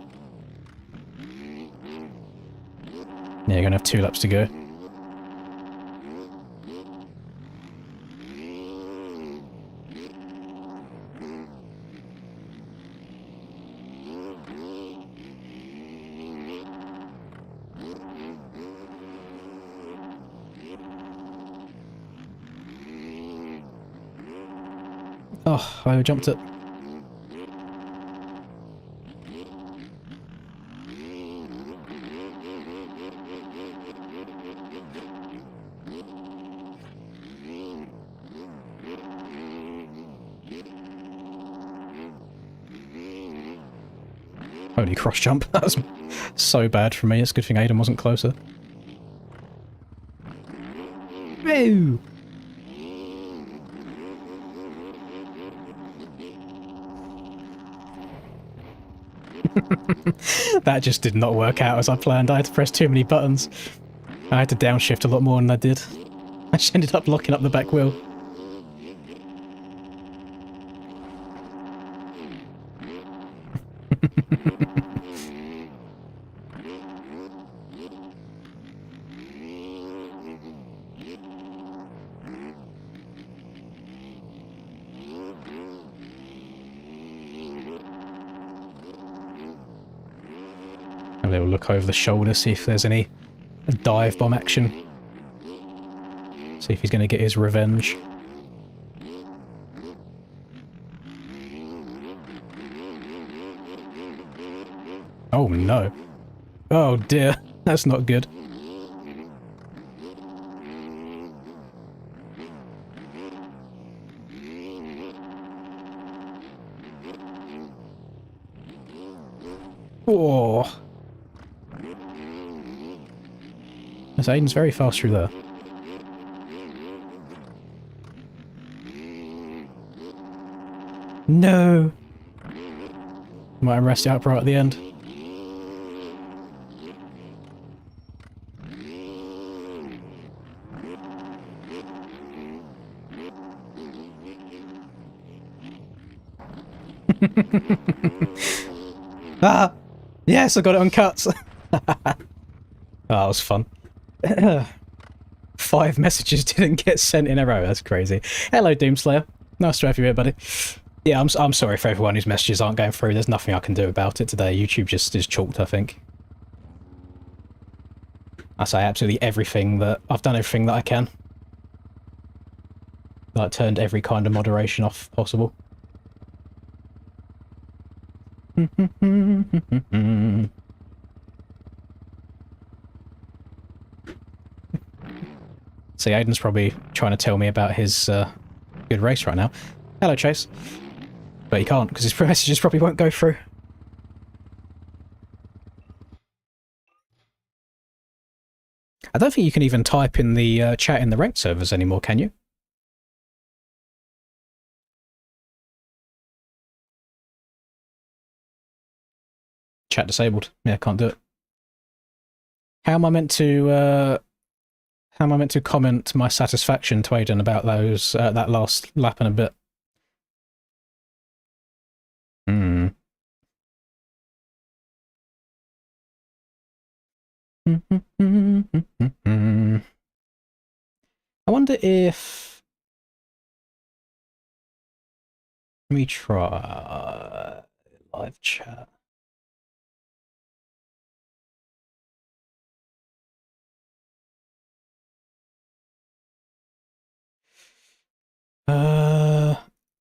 Yeah, you're going to have 2 laps to go. Oh, I jumped it. Holy cross jump. That was so bad for me. It's a good thing Aiden wasn't closer. Woo! That just did not work out as I planned. I had to press too many buttons. I had to downshift a lot more than I did. I just ended up locking up the back wheel. A little look over the shoulder, see if there's any dive bomb action. See if he's going to get his revenge. Oh no. Oh dear, that's not good. Oh. This Aiden's very fast through there. No! Might have rest out right at the end. Ah! Yes, I got it on cuts! that was fun. 5 messages didn't get sent in a row. That's crazy. Hello, Doomslayer. Nice to have you here, buddy. Yeah, I'm sorry for everyone whose messages aren't going through. There's nothing I can do about it today. YouTube just is chalked, I think. I say absolutely everything that... I've done everything that I can. Like, turned every kind of moderation off possible. See, Aiden's probably trying to tell me about his good race right now. Hello, Chase. But he can't, because his messages probably won't go through. I don't think you can even type in the chat in the ranked servers anymore, can you? Chat disabled. Yeah, can't do it. How am I meant to comment my satisfaction to Aiden about those that last lap and a bit? I wonder if... Let me try live chat.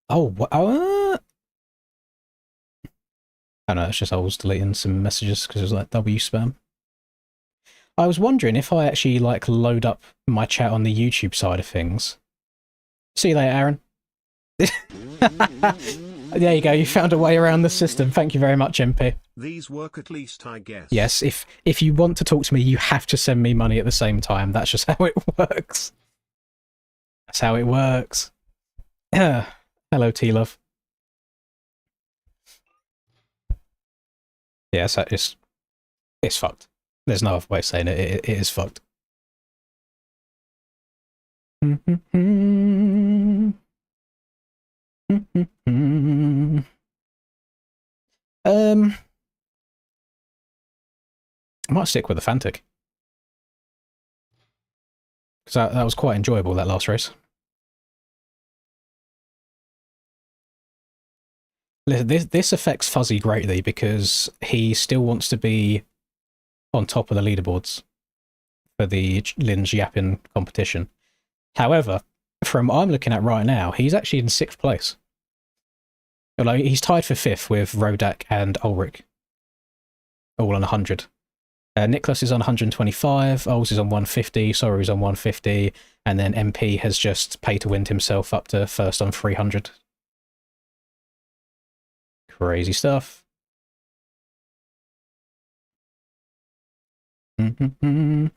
Oh no, it's just I was deleting some messages because it was like W spam. I was wondering if I actually like load up my chat on the YouTube side of things. See you later, Aaron. There you go, you found a way around the system. Thank you very much, MP. These work at least, I guess. Yes, if you want to talk to me, you have to send me money at the same time. That's just how it works. That's how it works. Hello, T-Love. Yeah, so it's fucked. There's no other way of saying it. It is fucked. I might stick with the Fantic. Because that was quite enjoyable, that last race. This affects Fuzzy greatly because he still wants to be on top of the leaderboards for the Lin's Yapping competition. However, from what I'm looking at right now, he's actually in 6th place. Like, he's tied for 5th with Rodak and Ulrich, all on 100. Nicholas is on 125, Ols is on 150, Sorry's on 150, and then MP has just pay-to-win himself up to first on 300. Crazy stuff. Hello,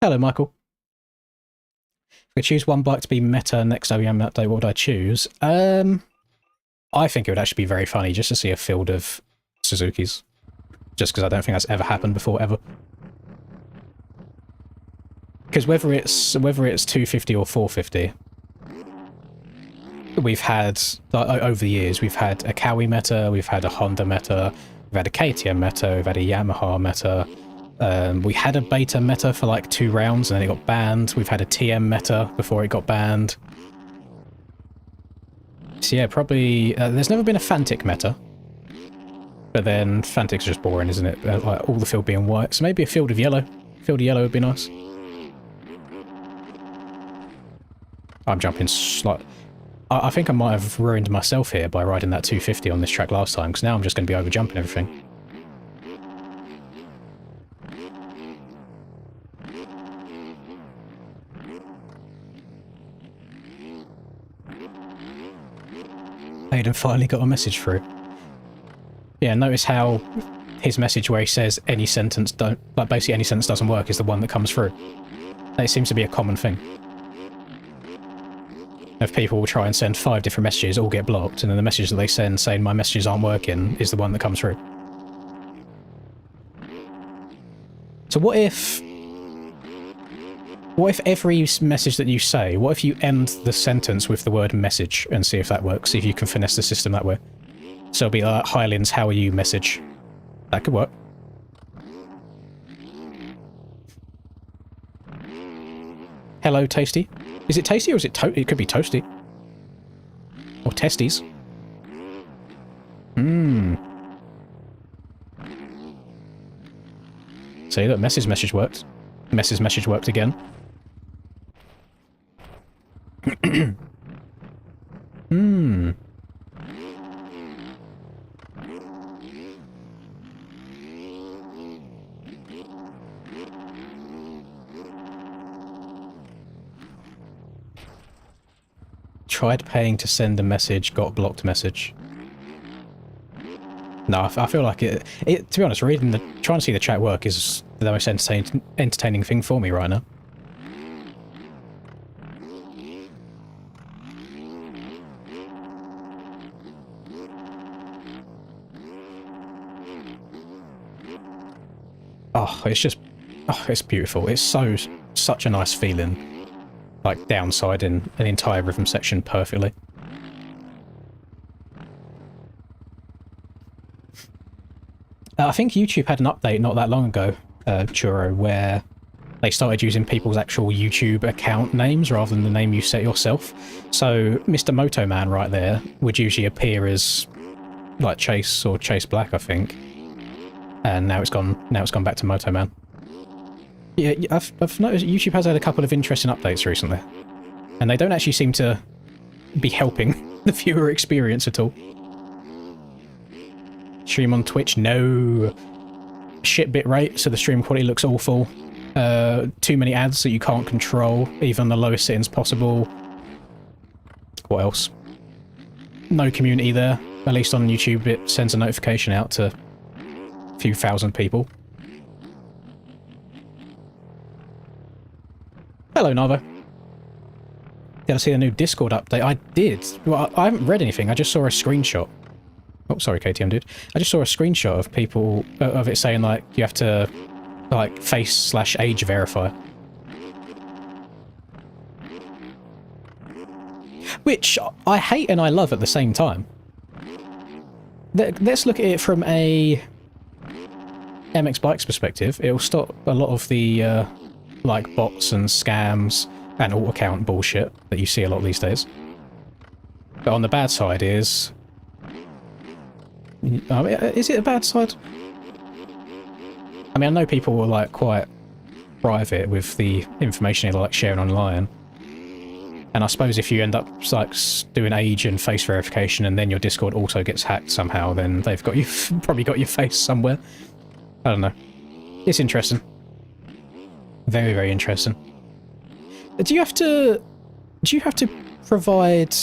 Michael. If I choose one bike to be meta next OEM update, what would I choose? I think it would actually be very funny just to see a field of Suzukis. Just because I don't think that's ever happened before, ever. Because whether it's 250 or 450, we've had, over the years, we've had a Kawi meta, we've had a Honda meta, we've had a KTM meta, we've had a Yamaha meta. We had a beta meta for like 2 rounds and then it got banned. We've had a TM meta before it got banned. So yeah, probably... there's never been a Fantic meta. But then Fantic's just boring, isn't it? Like all the field being white. So maybe a field of yellow. Field of yellow would be nice. I'm jumping slight. I think I might have ruined myself here by riding that 250 on this track last time, because now I'm just going to be over jumping everything. Aiden finally got a message through. Yeah, notice how his message where he says any sentence don't, like basically any sentence doesn't work is the one that comes through. It seems to be a common thing. If people will try and send 5 different messages, all get blocked, and then the message that they send saying my messages aren't working is the one that comes through. So what if every message that you say, what if you end the sentence with the word message and see if that works, see if you can finesse the system that way? So it'll be like, hi Lins, how are you message. That could work. Hello, Tasty. Is it Tasty or is it it could be Toasty? Or Testies. See, look, message worked. Message worked again. Tried paying to send a message, got blocked message. No, I feel like it. To be honest, trying to see the chat work is the most entertaining thing for me right now. Oh, it's just, oh, it's beautiful. It's such a nice feeling, like downsiding an entire rhythm section perfectly. I think YouTube had an update not that long ago, Churro, where they started using people's actual YouTube account names rather than the name you set yourself. So Mr. Moto Man right there would usually appear as like Chase or Chase Black, I think. And now it's gone back to Moto Man. Yeah, I've noticed YouTube has had a couple of interesting updates recently. And they don't actually seem to be helping the viewer experience at all. Stream on Twitch? No. Shit bit rate, so the stream quality looks awful. Too many ads that you can't control, even the lowest settings possible. What else? No community there. At least on YouTube it sends a notification out to a few thousand people. Hello, Navo. Did I see the new Discord update? I did. Well, I haven't read anything. I just saw a screenshot. Oh, sorry, KTM dude. I just saw a screenshot of people, of it saying, like, you have to, like, face/age verify. Which I hate and I love at the same time. Let's look at it from a MX Bikes perspective. It'll stop a lot of the, like, bots and scams and alt-account bullshit that you see a lot these days. But on the bad side is... is it a bad side? I mean, I know people were, like, quite private with the information they like sharing online. And I suppose if you end up, like, doing age and face verification and then your Discord also gets hacked somehow, then they've got you, probably got your face somewhere. I don't know. It's interesting. Very, very interesting. Do you have to provide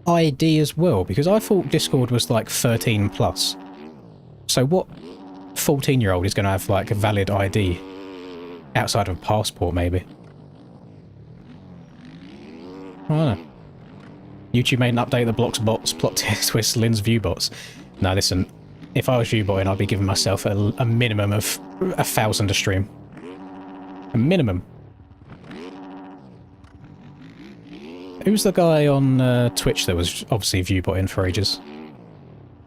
ID as well? Because I thought Discord was like 13 plus. So what 14-year-old is going to have like a valid ID outside of a passport, maybe? I don't know. YouTube made an update that blocks bots, plot twists, Lynn's view bots. Now listen, if I was viewbotting, I'd be giving myself a minimum of 1,000 a stream. A minimum. Who's the guy on Twitch that was obviously viewbotting for ages?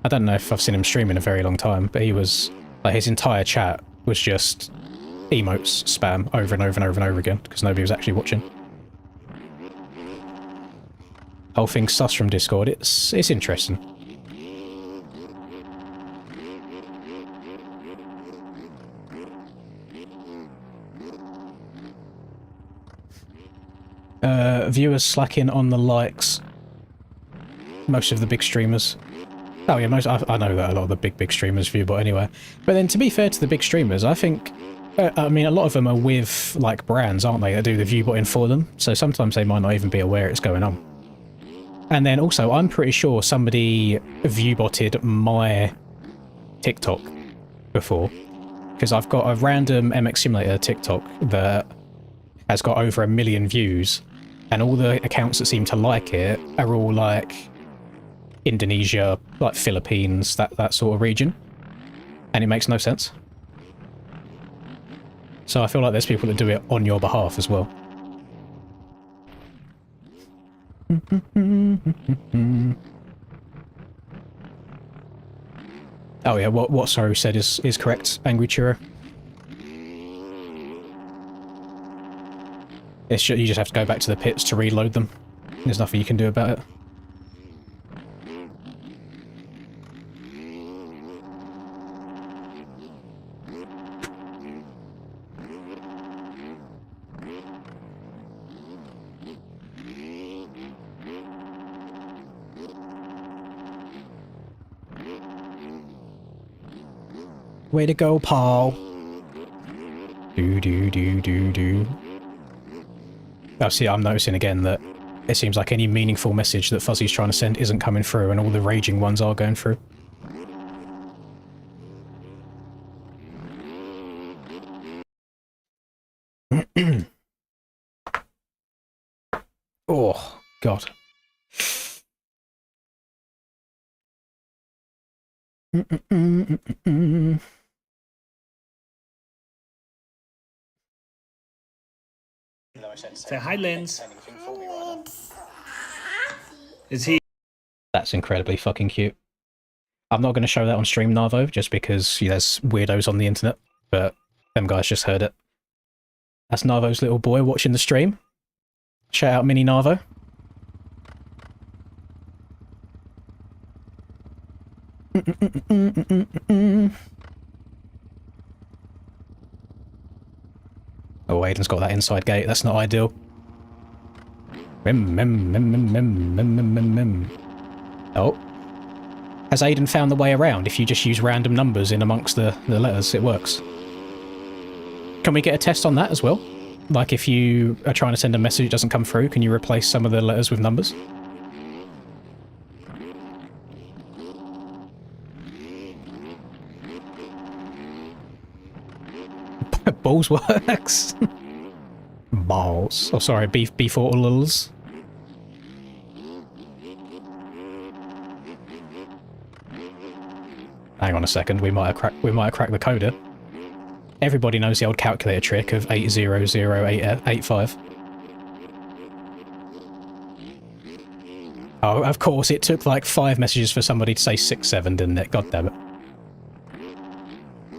I don't know if I've seen him stream in a very long time, but he was... like, his entire chat was just emotes spam over and over and over and over again, because nobody was actually watching. Whole thing's sus from Discord. It's interesting. Viewers slacking on the likes. Most of the big streamers. Oh yeah, I know that a lot of the big streamers viewbot anyway. But then to be fair to the big streamers, I think... I mean, a lot of them are with, like, brands, aren't they, that do the viewbotting for them. So sometimes they might not even be aware it's going on. And then also, I'm pretty sure somebody viewbotted my TikTok before. Because I've got a random MX Simulator TikTok that has got over 1 million views. And all the accounts that seem to like it are all, like, Indonesia, like Philippines, that sort of region. And it makes no sense. So I feel like there's people that do it on your behalf as well. Oh yeah, what Saru said is correct, Angry Churro. You just have to go back to the pits to reload them. There's nothing you can do about it. Way to go, Paul. Do. Oh, see, I'm noticing again that it seems like any meaningful message that Fuzzy's trying to send isn't coming through, and all the raging ones are going through. Oh, God. Say hi, Linz. Is he? That's incredibly fucking cute. I'm not going to show that on stream, Narvo, just because there's weirdos on the internet, but them guys just heard it. That's Narvo's little boy watching the stream. Shout out Mini Narvo. Oh, Aiden's got that inside gate. That's not ideal. Oh. Has Aiden found the way around? If you just use random numbers in amongst the letters, it works. Can we get a test on that as well? Like if you are trying to send a message that doesn't come through, can you replace some of the letters with numbers? Balls works. Balls. Oh, sorry, beef orals. Hang on a second, we might have cracked the coder. Everybody knows the old calculator trick of 80085. Oh, of course, it took like 5 messages for somebody to say 67, didn't it? God damn it.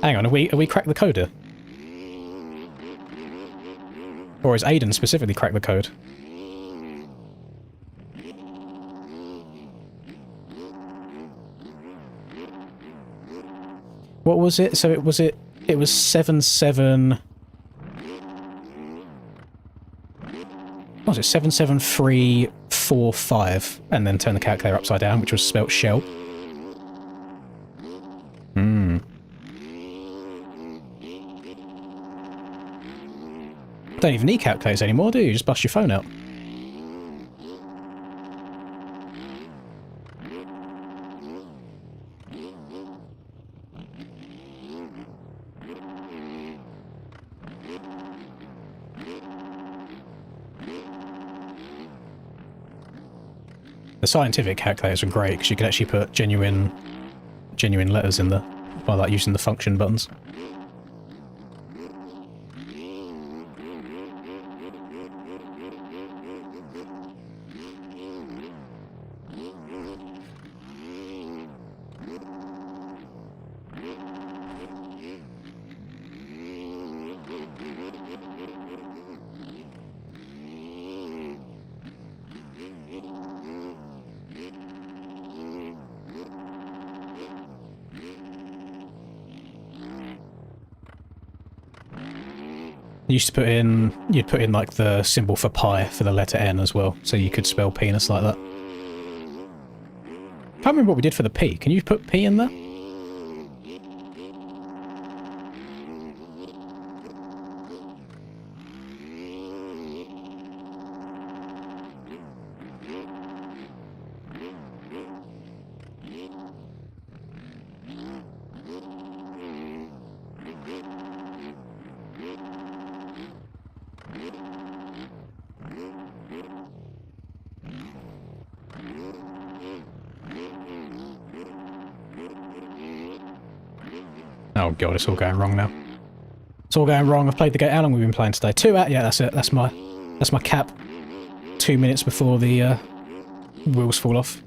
Hang on, are we cracked the coder? Or has Aiden specifically cracked the code? What was it? So it was 77... What was it? 77345, and then turn the calculator upside down, which was spelt shell. Hmm. Don't even need calculators anymore, do you? Just bust your phone out. The scientific calculators are great because you can actually put genuine letters in there by like using the function buttons. You'd put in like the symbol for pi for the letter N as well, so you could spell penis like that. Can't remember what we did for the P. Can you put P in there? Oh god, it's all going wrong now. It's all going wrong. I've played the game. How long have we been playing today? 2 hours? Yeah, that's it. That's my cap. 2 minutes before the wheels fall off.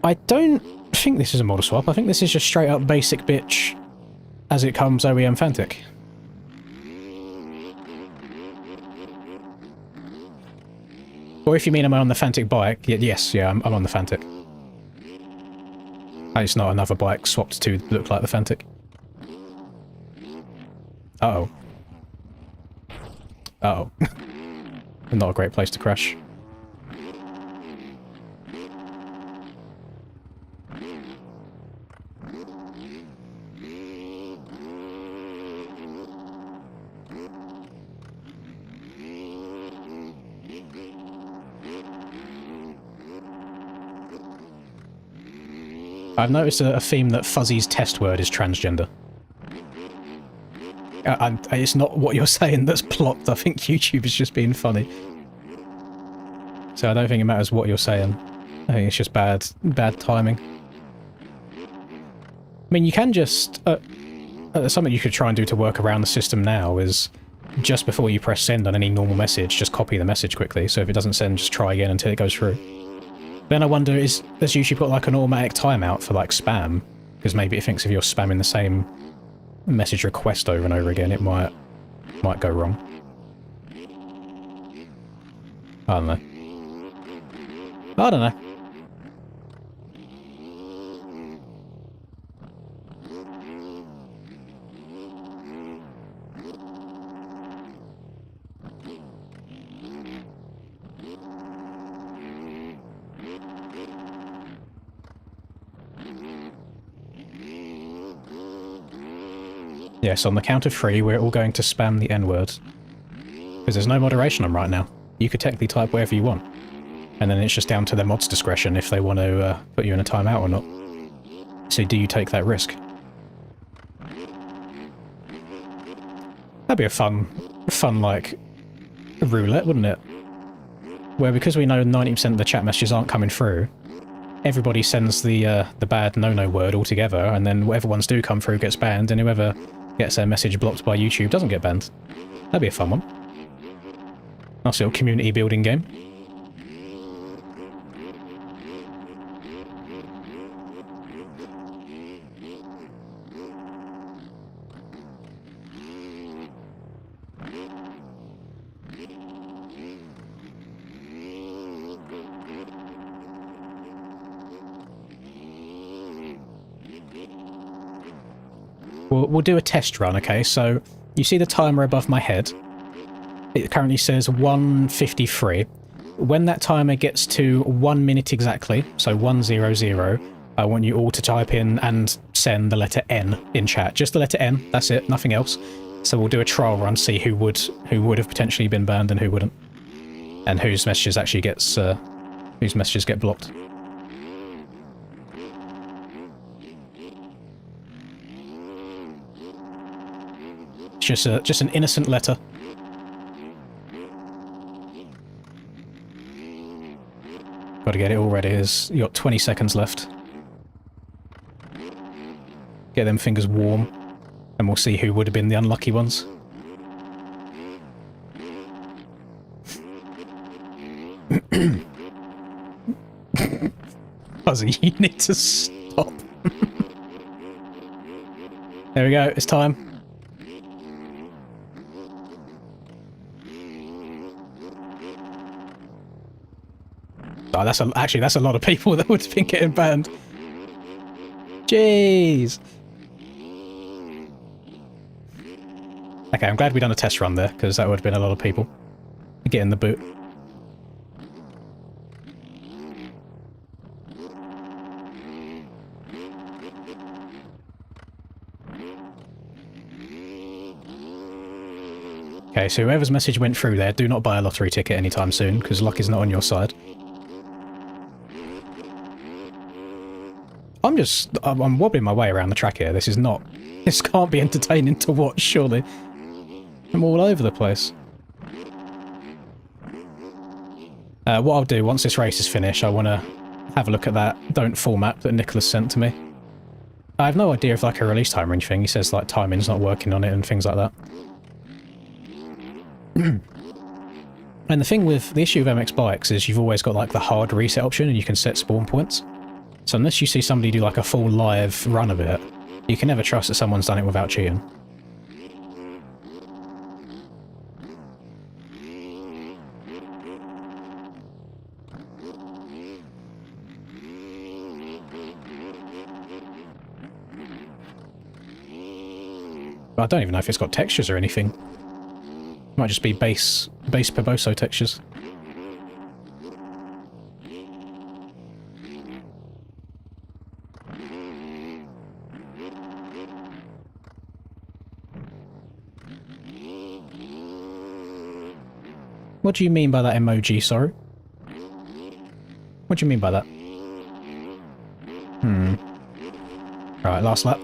I don't think this is a model swap. I think this is just straight up basic bitch as it comes OEM Fantic. Or if you mean am I on the Fantic bike, yes, yeah, I'm on the Fantic. And it's not another bike swapped to look like the Fantic. Uh-oh. Uh-oh. Not a great place to crash. I've noticed a theme that Fuzzy's test word is transgender. It's not what you're saying that's plopped. I think YouTube is just being funny. So I don't think it matters what you're saying. I think it's just bad timing. I mean, you can just... something you could try and do to work around the system now is just before you press send on any normal message, just copy the message quickly. So if it doesn't send, just try again until it goes through. Then I wonder, has YouTube got like an automatic timeout for like spam? Because maybe it thinks if you're spamming the same message request over and over again, it might go wrong. I don't know. I don't know. Yes, on the count of 3, we're all going to spam the N-word. Because there's no moderation on right now. You could technically type wherever you want. And then it's just down to the mod's discretion if they want to put you in a timeout or not. So do you take that risk? That'd be a fun like, roulette, wouldn't it? Where because we know 90% of the chat messages aren't coming through, everybody sends the bad no-no word altogether, and then whatever ones do come through gets banned, and whoever gets their message blocked by YouTube doesn't get banned. That'd be a fun one. Nice little community building game. We'll do a test run, okay? So, you see the timer above my head? It currently says 1:53. When that timer gets to 1 minute exactly, so 1:00, I want you all to type in and send the letter N in chat. Just the letter N, that's it, nothing else. So we'll do a trial run, see who would have potentially been banned and who wouldn't. And whose messages actually gets, whose messages get blocked. Just an innocent letter. Got to get it all ready. You got 20 seconds left. Get them fingers warm, and we'll see who would have been the unlucky ones. Fuzzy, you need to stop. There we go. It's time. Oh, that's a lot of people that would have been getting banned. Jeez. Okay, I'm glad we done a test run there, because that would have been a lot of people to get in the boot. Okay, so whoever's message went through there, do not buy a lottery ticket anytime soon, because luck is not on your side. I'm wobbling my way around the track here. This can't be entertaining to watch, surely. I'm all over the place. What I'll do, once this race is finished, I want to have a look at that don't format that Nicholas sent to me. I have no idea if like a release time or anything. He says like timing's not working on it and things like that. And the thing with the issue of MX bikes is you've always got like the hard reset option and you can set spawn points. So unless you see somebody do like a full live run of it, you can never trust that someone's done it without cheating. I don't even know if it's got textures or anything. Might just be base Perboso textures. What do you mean by that emoji, sorry? What do you mean by that? Alright, last lap.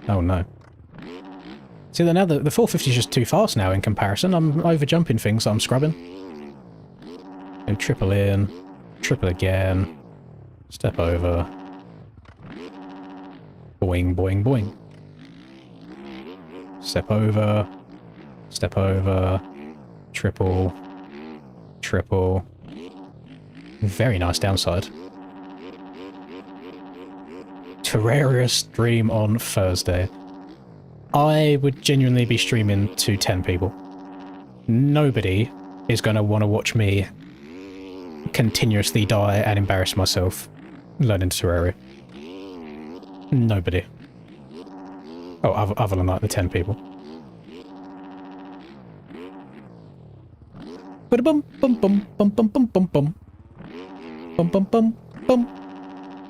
Oh no. See, now the 450 is just too fast now in comparison. I'm over-jumping things that I'm scrubbing. And triple in, triple again, step over. Boing, boing, boing. Step over, triple, triple. Very nice downside. Terraria stream on Thursday. I would genuinely be streaming to 10 people. Nobody is going to want to watch me continuously die and embarrass myself learning Terraria. Nobody. Oh, other than like the 10 people. Bum bum bum bum bum bum bum bum. Bum bum bum bum.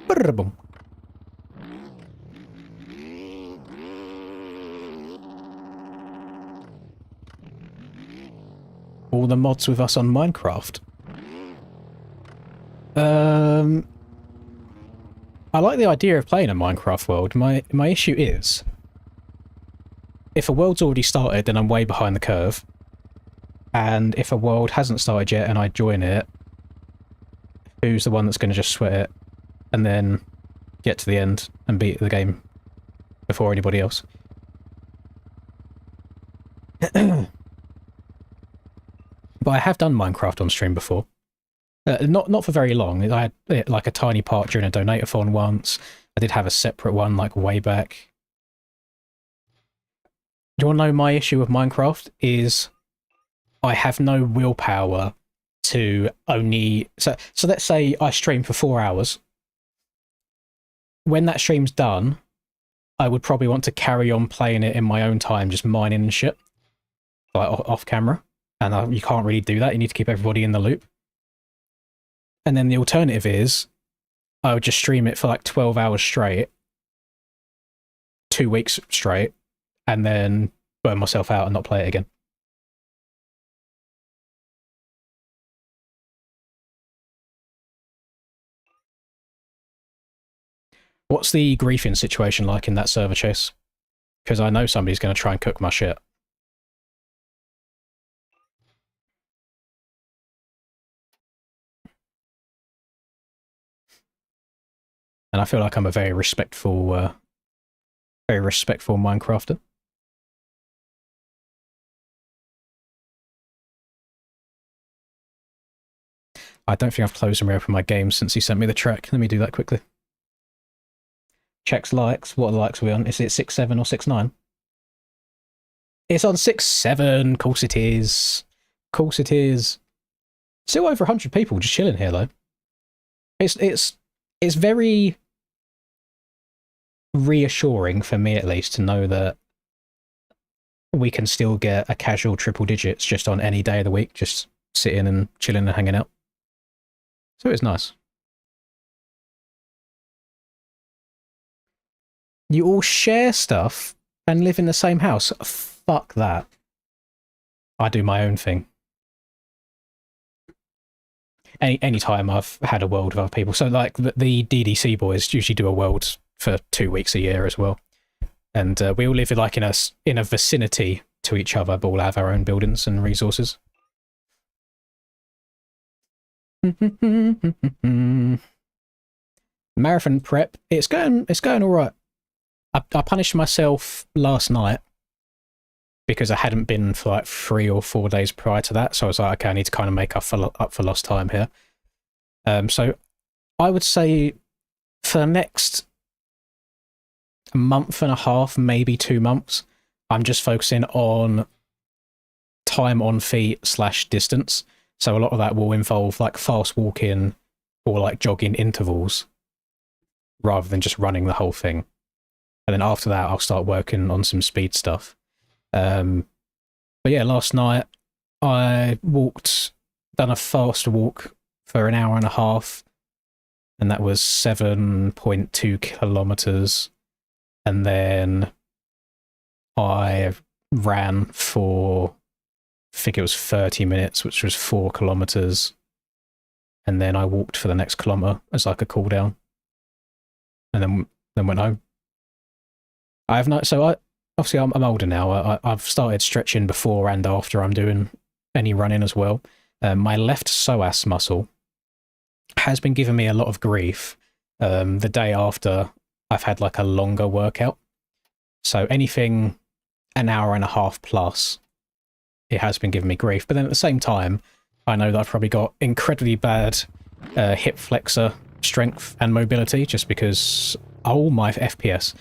Bum. All the mods with us on Minecraft. I like the idea of playing a Minecraft world. My issue is, if a world's already started, then I'm way behind the curve. And if a world hasn't started yet and I join it, who's the one that's going to just sweat it and then get to the end and beat the game before anybody else? But I have done Minecraft on stream before. Not for very long. I had like a tiny part during a donate-a-thon once. I did have a separate one like way back. Do you want to know my issue with Minecraft is I have no willpower to only... So let's say I stream for 4 hours. When that stream's done, I would probably want to carry on playing it in my own time, just mining and shit. Like off camera. And you can't really do that. You need to keep everybody in the loop. And then the alternative is I would just stream it for like 12 hours straight, 2 weeks straight, and then burn myself out and not play it again. What's the griefing situation like in that server, Chase? Because I know somebody's going to try and cook my shit. And I feel like I'm a very respectful Minecrafter. I don't think I've closed and reopened my game since he sent me the track. Let me do that quickly. Checks likes. What likes are we on? Is it 6.7 or 6.9? It's on 6.7. Course it is. Course it is. Still over 100 people just chilling here though. It's very reassuring for me at least to know that we can still get a casual triple digits just on any day of the week, just sitting and chilling and hanging out. So it's nice. You all share stuff and live in the same house? Fuck that. I do my own thing. Any time I've had a world with other people. So like the DDC boys usually do a world for 2 weeks a year as well. And we all live like in a vicinity to each other, but all have our own buildings and resources. Marathon prep. It's going all right. I punished myself last night because I hadn't been for like 3 or 4 days prior to that. So I was like, okay, I need to kind of make up for lost time here. So I would say for the next month and a half, maybe 2 months, I'm just focusing on time on feet / distance. So a lot of that will involve like fast walking or like jogging intervals rather than just running the whole thing. And then after that, I'll start working on some speed stuff. But yeah, last night I done a fast walk for an hour and a half, and that was 7.2 kilometers. And then I ran for, I think it was 30 minutes, which was 4 kilometers. And then I walked for the next kilometer as like a cool down. And then went home. Obviously I'm older now. I've started stretching before and after I'm doing any running as well. My left psoas muscle has been giving me a lot of grief the day after I've had like a longer workout. So anything an hour and a half plus, it has been giving me grief. But then at the same time, I know that I've probably got incredibly bad hip flexor strength and mobility just because, oh my FPS,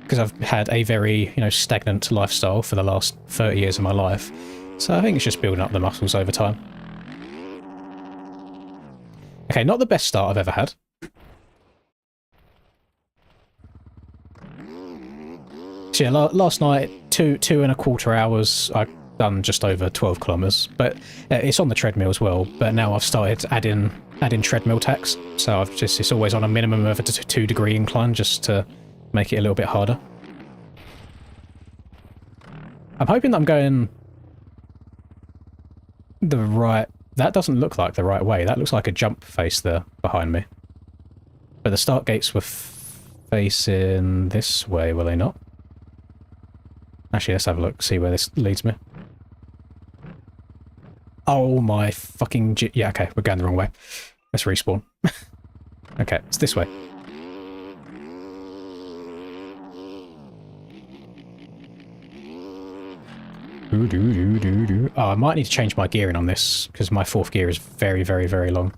because I've had a very, stagnant lifestyle for the last 30 years of my life. So I think it's just building up the muscles over time. Okay, not the best start I've ever had. So yeah, last night, 2.25 hours, I done just over 12 kilometers, but it's on the treadmill as well. But now I've started adding treadmill tacks, so it's always on a minimum of a 2-degree incline just to make it a little bit harder. I'm hoping that I'm going the right. That doesn't look like the right way. That looks like a jump face there behind me. But the start gates were facing this way, were they not? Actually, let's have a look, see where this leads me. Oh my fucking... Yeah, okay, we're going the wrong way. Let's respawn. Okay, it's this way. Oh, I might need to change my gearing on this, because my 4th gear is very, very, very long.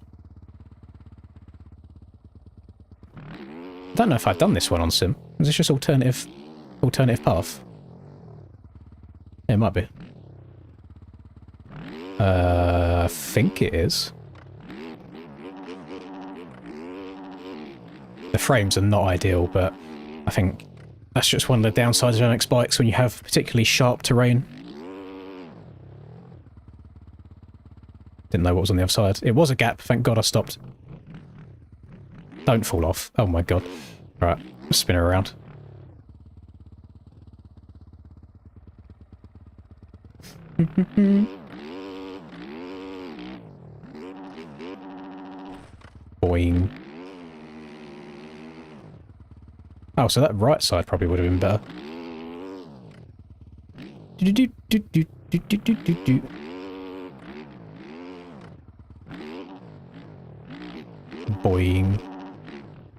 I don't know if I've done this one on Sim. Is this just alternative path? Yeah, it might be. I think it is. The frames are not ideal, but I think that's just one of the downsides of MX bikes when you have particularly sharp terrain. Didn't know what was on the other side. It was a gap, thank God I stopped. Don't fall off. Oh my god. Right, spin her around. Boing. Oh, so that right side probably would have been better. Boing.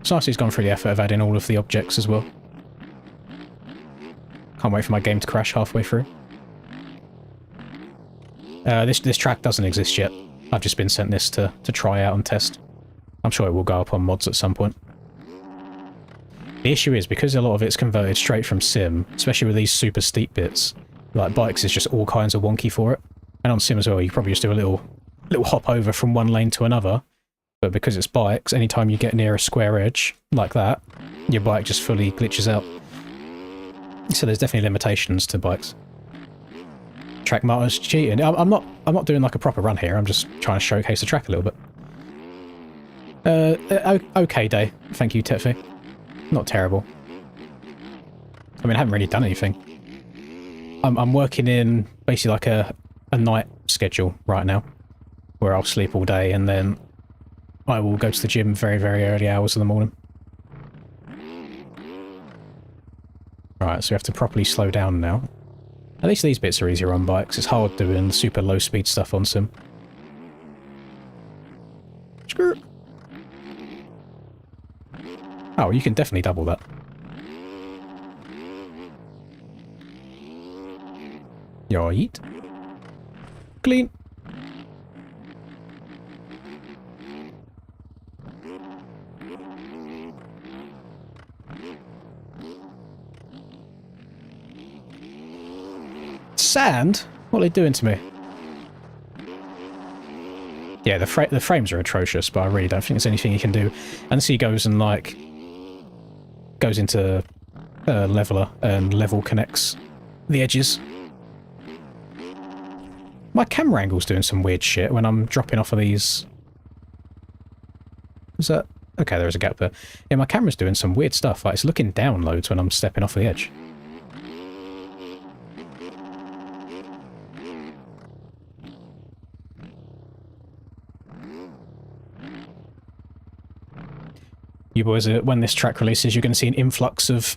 It's nice he's gone through the effort of adding all of the objects as well. Can't wait for my game to crash halfway through. This track doesn't exist yet. I've just been sent this to try out and test. I'm sure it will go up on mods at some point. The issue is, because a lot of it's converted straight from Sim, especially with these super steep bits, like bikes is just all kinds of wonky for it. And on Sim as well, you probably just do a little hop over from one lane to another. But because it's bikes, anytime you get near a square edge like that, your bike just fully glitches out. So there's definitely limitations to bikes. Track martyrs cheating. I'm not doing like a proper run here. I'm just trying to showcase the track a little bit. Okay day. Thank you, Tetfi. Not terrible. I mean, I haven't really done anything. I'm working in basically like a night schedule right now, where I'll sleep all day and then I will go to the gym very, very early hours in the morning. Right, so we have to properly slow down now. At least these bits are easier on bikes. It's hard doing super low speed stuff on Sim. Screw. Oh, you can definitely double that. Yeet. Clean. Sand? What are they doing to me? Yeah, the frames are atrocious, but I really don't think there's anything you can do. And so he goes and, like, goes into leveler and level connects the edges. My camera angle's doing some weird shit when I'm dropping off of these. Is that... Okay, there is a gap there. Yeah, my camera's doing some weird stuff. Like, it's looking down loads when I'm stepping off the edge. You boys, when this track releases, you're going to see an influx of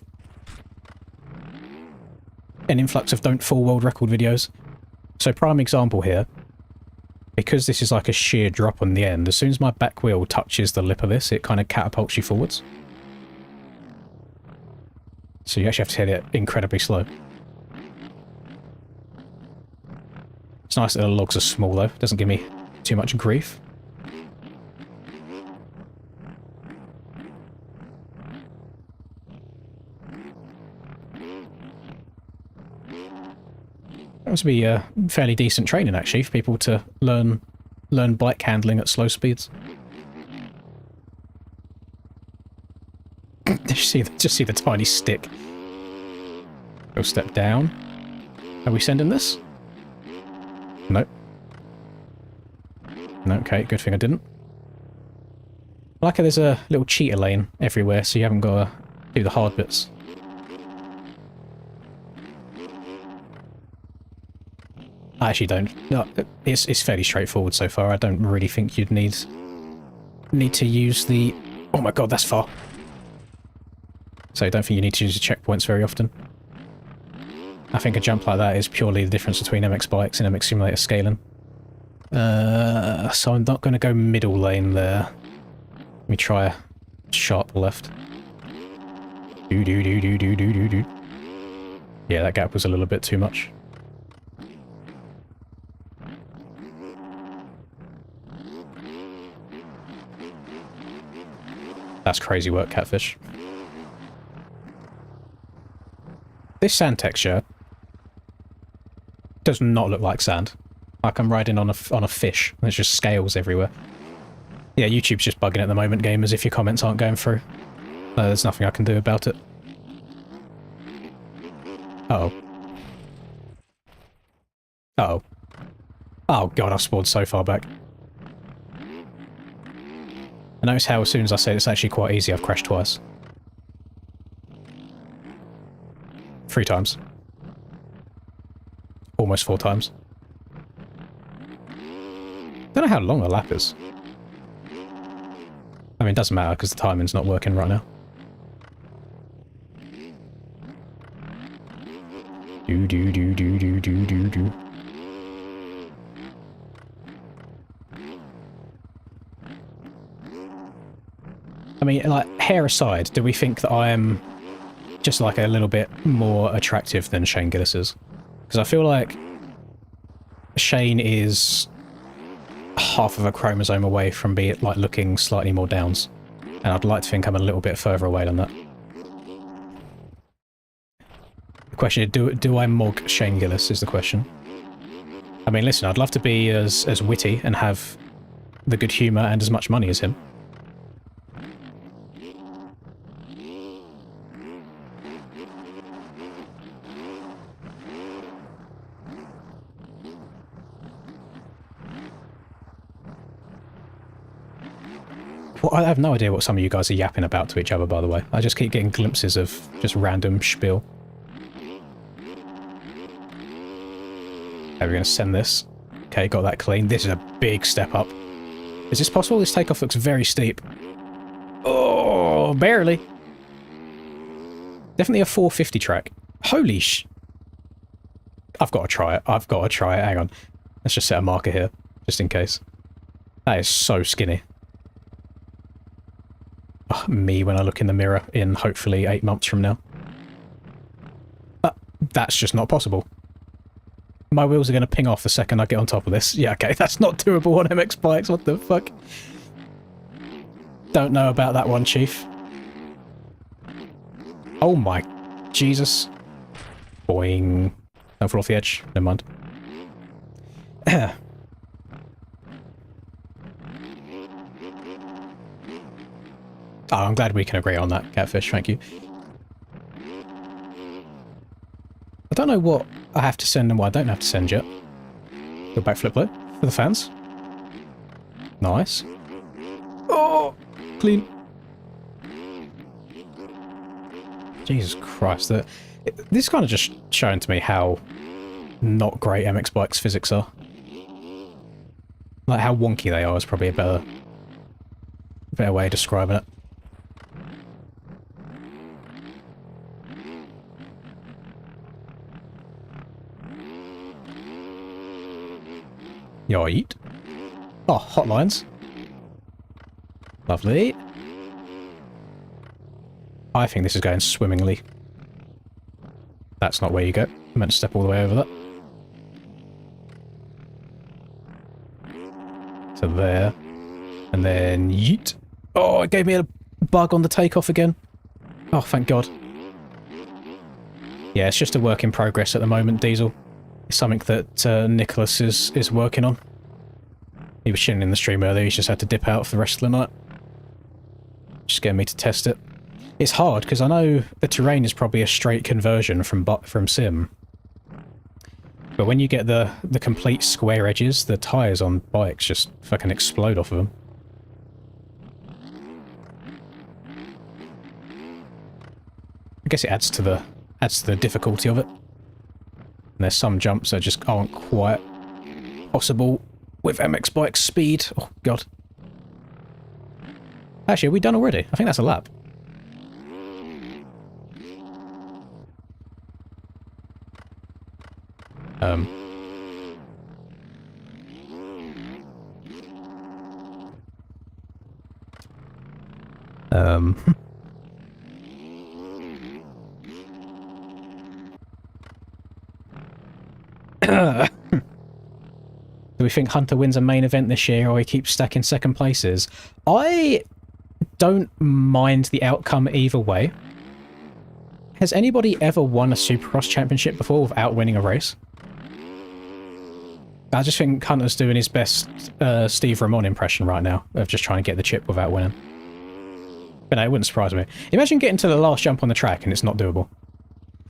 Don't Fall world record videos. So prime example here, because this is like a sheer drop on the end, as soon as my back wheel touches the lip of this, it kind of catapults you forwards. So you actually have to hit it incredibly slow. It's nice that the logs are small though, it doesn't give me too much grief. That must be fairly decent training actually for people to learn bike handling at slow speeds. just see the tiny stick. Go step down. Are we sending this? Nope. No, okay, good thing I didn't. I like how there's a little cheater lane everywhere, so you haven't got to do the hard bits. I actually don't. No, it's fairly straightforward so far. I don't really think you'd need to use the... Oh my god, that's far. So I don't think you need to use the checkpoints very often. I think a jump like that is purely the difference between MX bikes and MX Simulator scaling. So I'm not going to go middle lane there. Let me try a sharp left. Do. Yeah, that gap was a little bit too much. That's crazy work, Catfish. This sand texture does not look like sand. Like I'm riding on a fish. There's just scales everywhere. Yeah, YouTube's just bugging at the moment, gamers, if your comments aren't going through. There's nothing I can do about it. Uh-oh. Uh-oh. Oh god, I've spawned so far back. I notice how as soon as I say it's actually quite easy, I've crashed twice. 3 times. Almost 4 times. Don't know how long a lap is. I mean, it doesn't matter because the timing's not working right now. Do. I mean, like, hair aside, do we think that I am just like a little bit more attractive than Shane Gillis is? Because I feel like Shane is half of a chromosome away from being like looking slightly more downs, and I'd like to think I'm a little bit further away than that. The question is, do I mog Shane Gillis is the question. I mean, listen, I'd love to be as witty and have the good humour and as much money as him. Well, I have no idea what some of you guys are yapping about to each other, by the way. I just keep getting glimpses of just random spiel. Okay, we're going to send this. Okay, got that clean. This is a big step up. Is this possible? This takeoff looks very steep. Oh, barely. Definitely a 450 track. Holy sh... I've got to try it. I've got to try it. Hang on. Let's just set a marker here, just in case. That is so skinny. Oh, me when I look in the mirror in hopefully 8 months from now. That's just not possible. My wheels are going to ping off the second I get on top of this. Yeah, okay, that's not doable on MX bikes. What the fuck? Don't know about that one, Chief. Oh my Jesus. Boing. Don't fall off the edge. Never mind. Oh, I'm glad we can agree on that, Catfish, thank you. I don't know what I have to send and what I don't have to send yet. Go backflip though, for the fans. Nice. Oh, clean. Jesus Christ, this is kind of just showing to me how not great MX Bikes physics are. Like how wonky they are is probably a better way of describing it. Yoit. Oh, hotlines. Lovely. I think this is going swimmingly. That's not where you go. I meant to step all the way over that. So there. And then yeet. Oh, it gave me a bug on the takeoff again. Oh, thank God. Yeah, it's just a work in progress at the moment, Diesel. It's something that Nicholas is working on. He was shitting in the stream earlier, he's just had to dip out for the rest of the night. Just getting me to test it. It's hard, because I know the terrain is probably a straight conversion from Sim. But when you get the complete square edges, the tyres on bikes just fucking explode off of them. I guess it adds to the difficulty of it. And there's some jumps that just aren't quite possible with MX Bike's speed. Oh, God. Actually, are we done already? I think that's a lap. Do we think Hunter wins a main event this year or he keeps stacking second places? I don't mind the outcome either way. Has anybody ever won a Supercross championship before without winning a race? I just think Hunter's doing his best Steve Ramon impression right now of just trying to get the chip without winning. But no, it wouldn't surprise me. Imagine getting to the last jump on the track and it's not doable.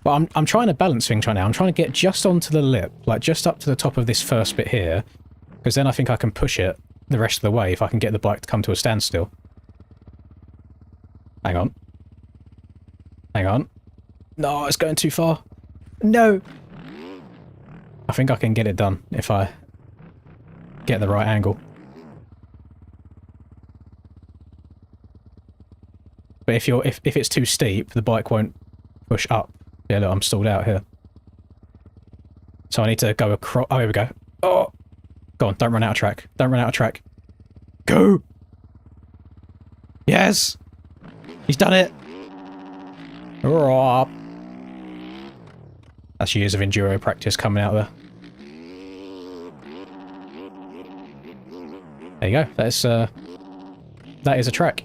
But I'm trying to balance things right now. I'm trying to get just onto the lip, like just up to the top of this first bit here, because then I think I can push it the rest of the way if I can get the bike to come to a standstill. Hang on. Hang on. No, it's going too far. No! I think I can get it done if I get the right angle. But if it's too steep, the bike won't push up. Yeah, look, I'm stalled out here. So I need to go across. Oh, here we go. Oh! Go on, don't run out of track. Don't run out of track. Go! Yes! He's done it! Oh. That's years of enduro practice coming out there. There you go. That is a track.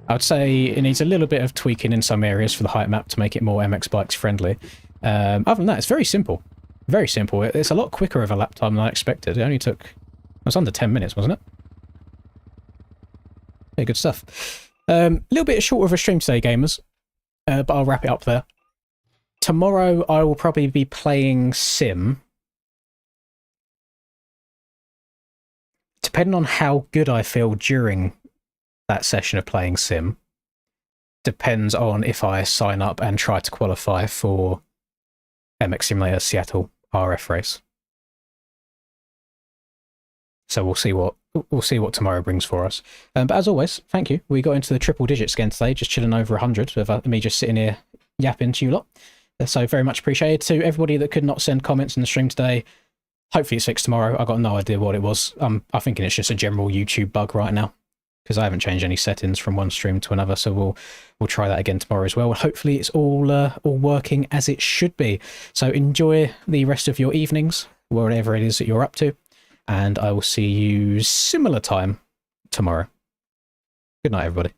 I would say it needs a little bit of tweaking in some areas for the height map to make it more MX Bikes friendly. Other than that, it's very simple. Very simple. It's a lot quicker of a lap time than I expected. It only took... It was under 10 minutes, wasn't it? Yeah, good stuff. A little bit shorter of a stream today, gamers. But I'll wrap it up there. Tomorrow, I will probably be playing Sim. Depending on how good I feel during that session of playing Sim, depends on if I sign up and try to qualify for MX Simulator Seattle RF race. So we'll see what tomorrow brings for us. But as always, thank you. We got into the triple digits again today, just chilling over 100 of me just sitting here yapping to you lot. So very much appreciated. To everybody that could not send comments in the stream today, hopefully it's fixed tomorrow. I got no idea what it was. I'm thinking it's just a general YouTube bug right now, because I haven't changed any settings from one stream to another. So we'll try that again tomorrow as well. Hopefully it's all working as it should be. So enjoy the rest of your evenings, whatever it is that you're up to, and I will see you similar time tomorrow. Good night, everybody.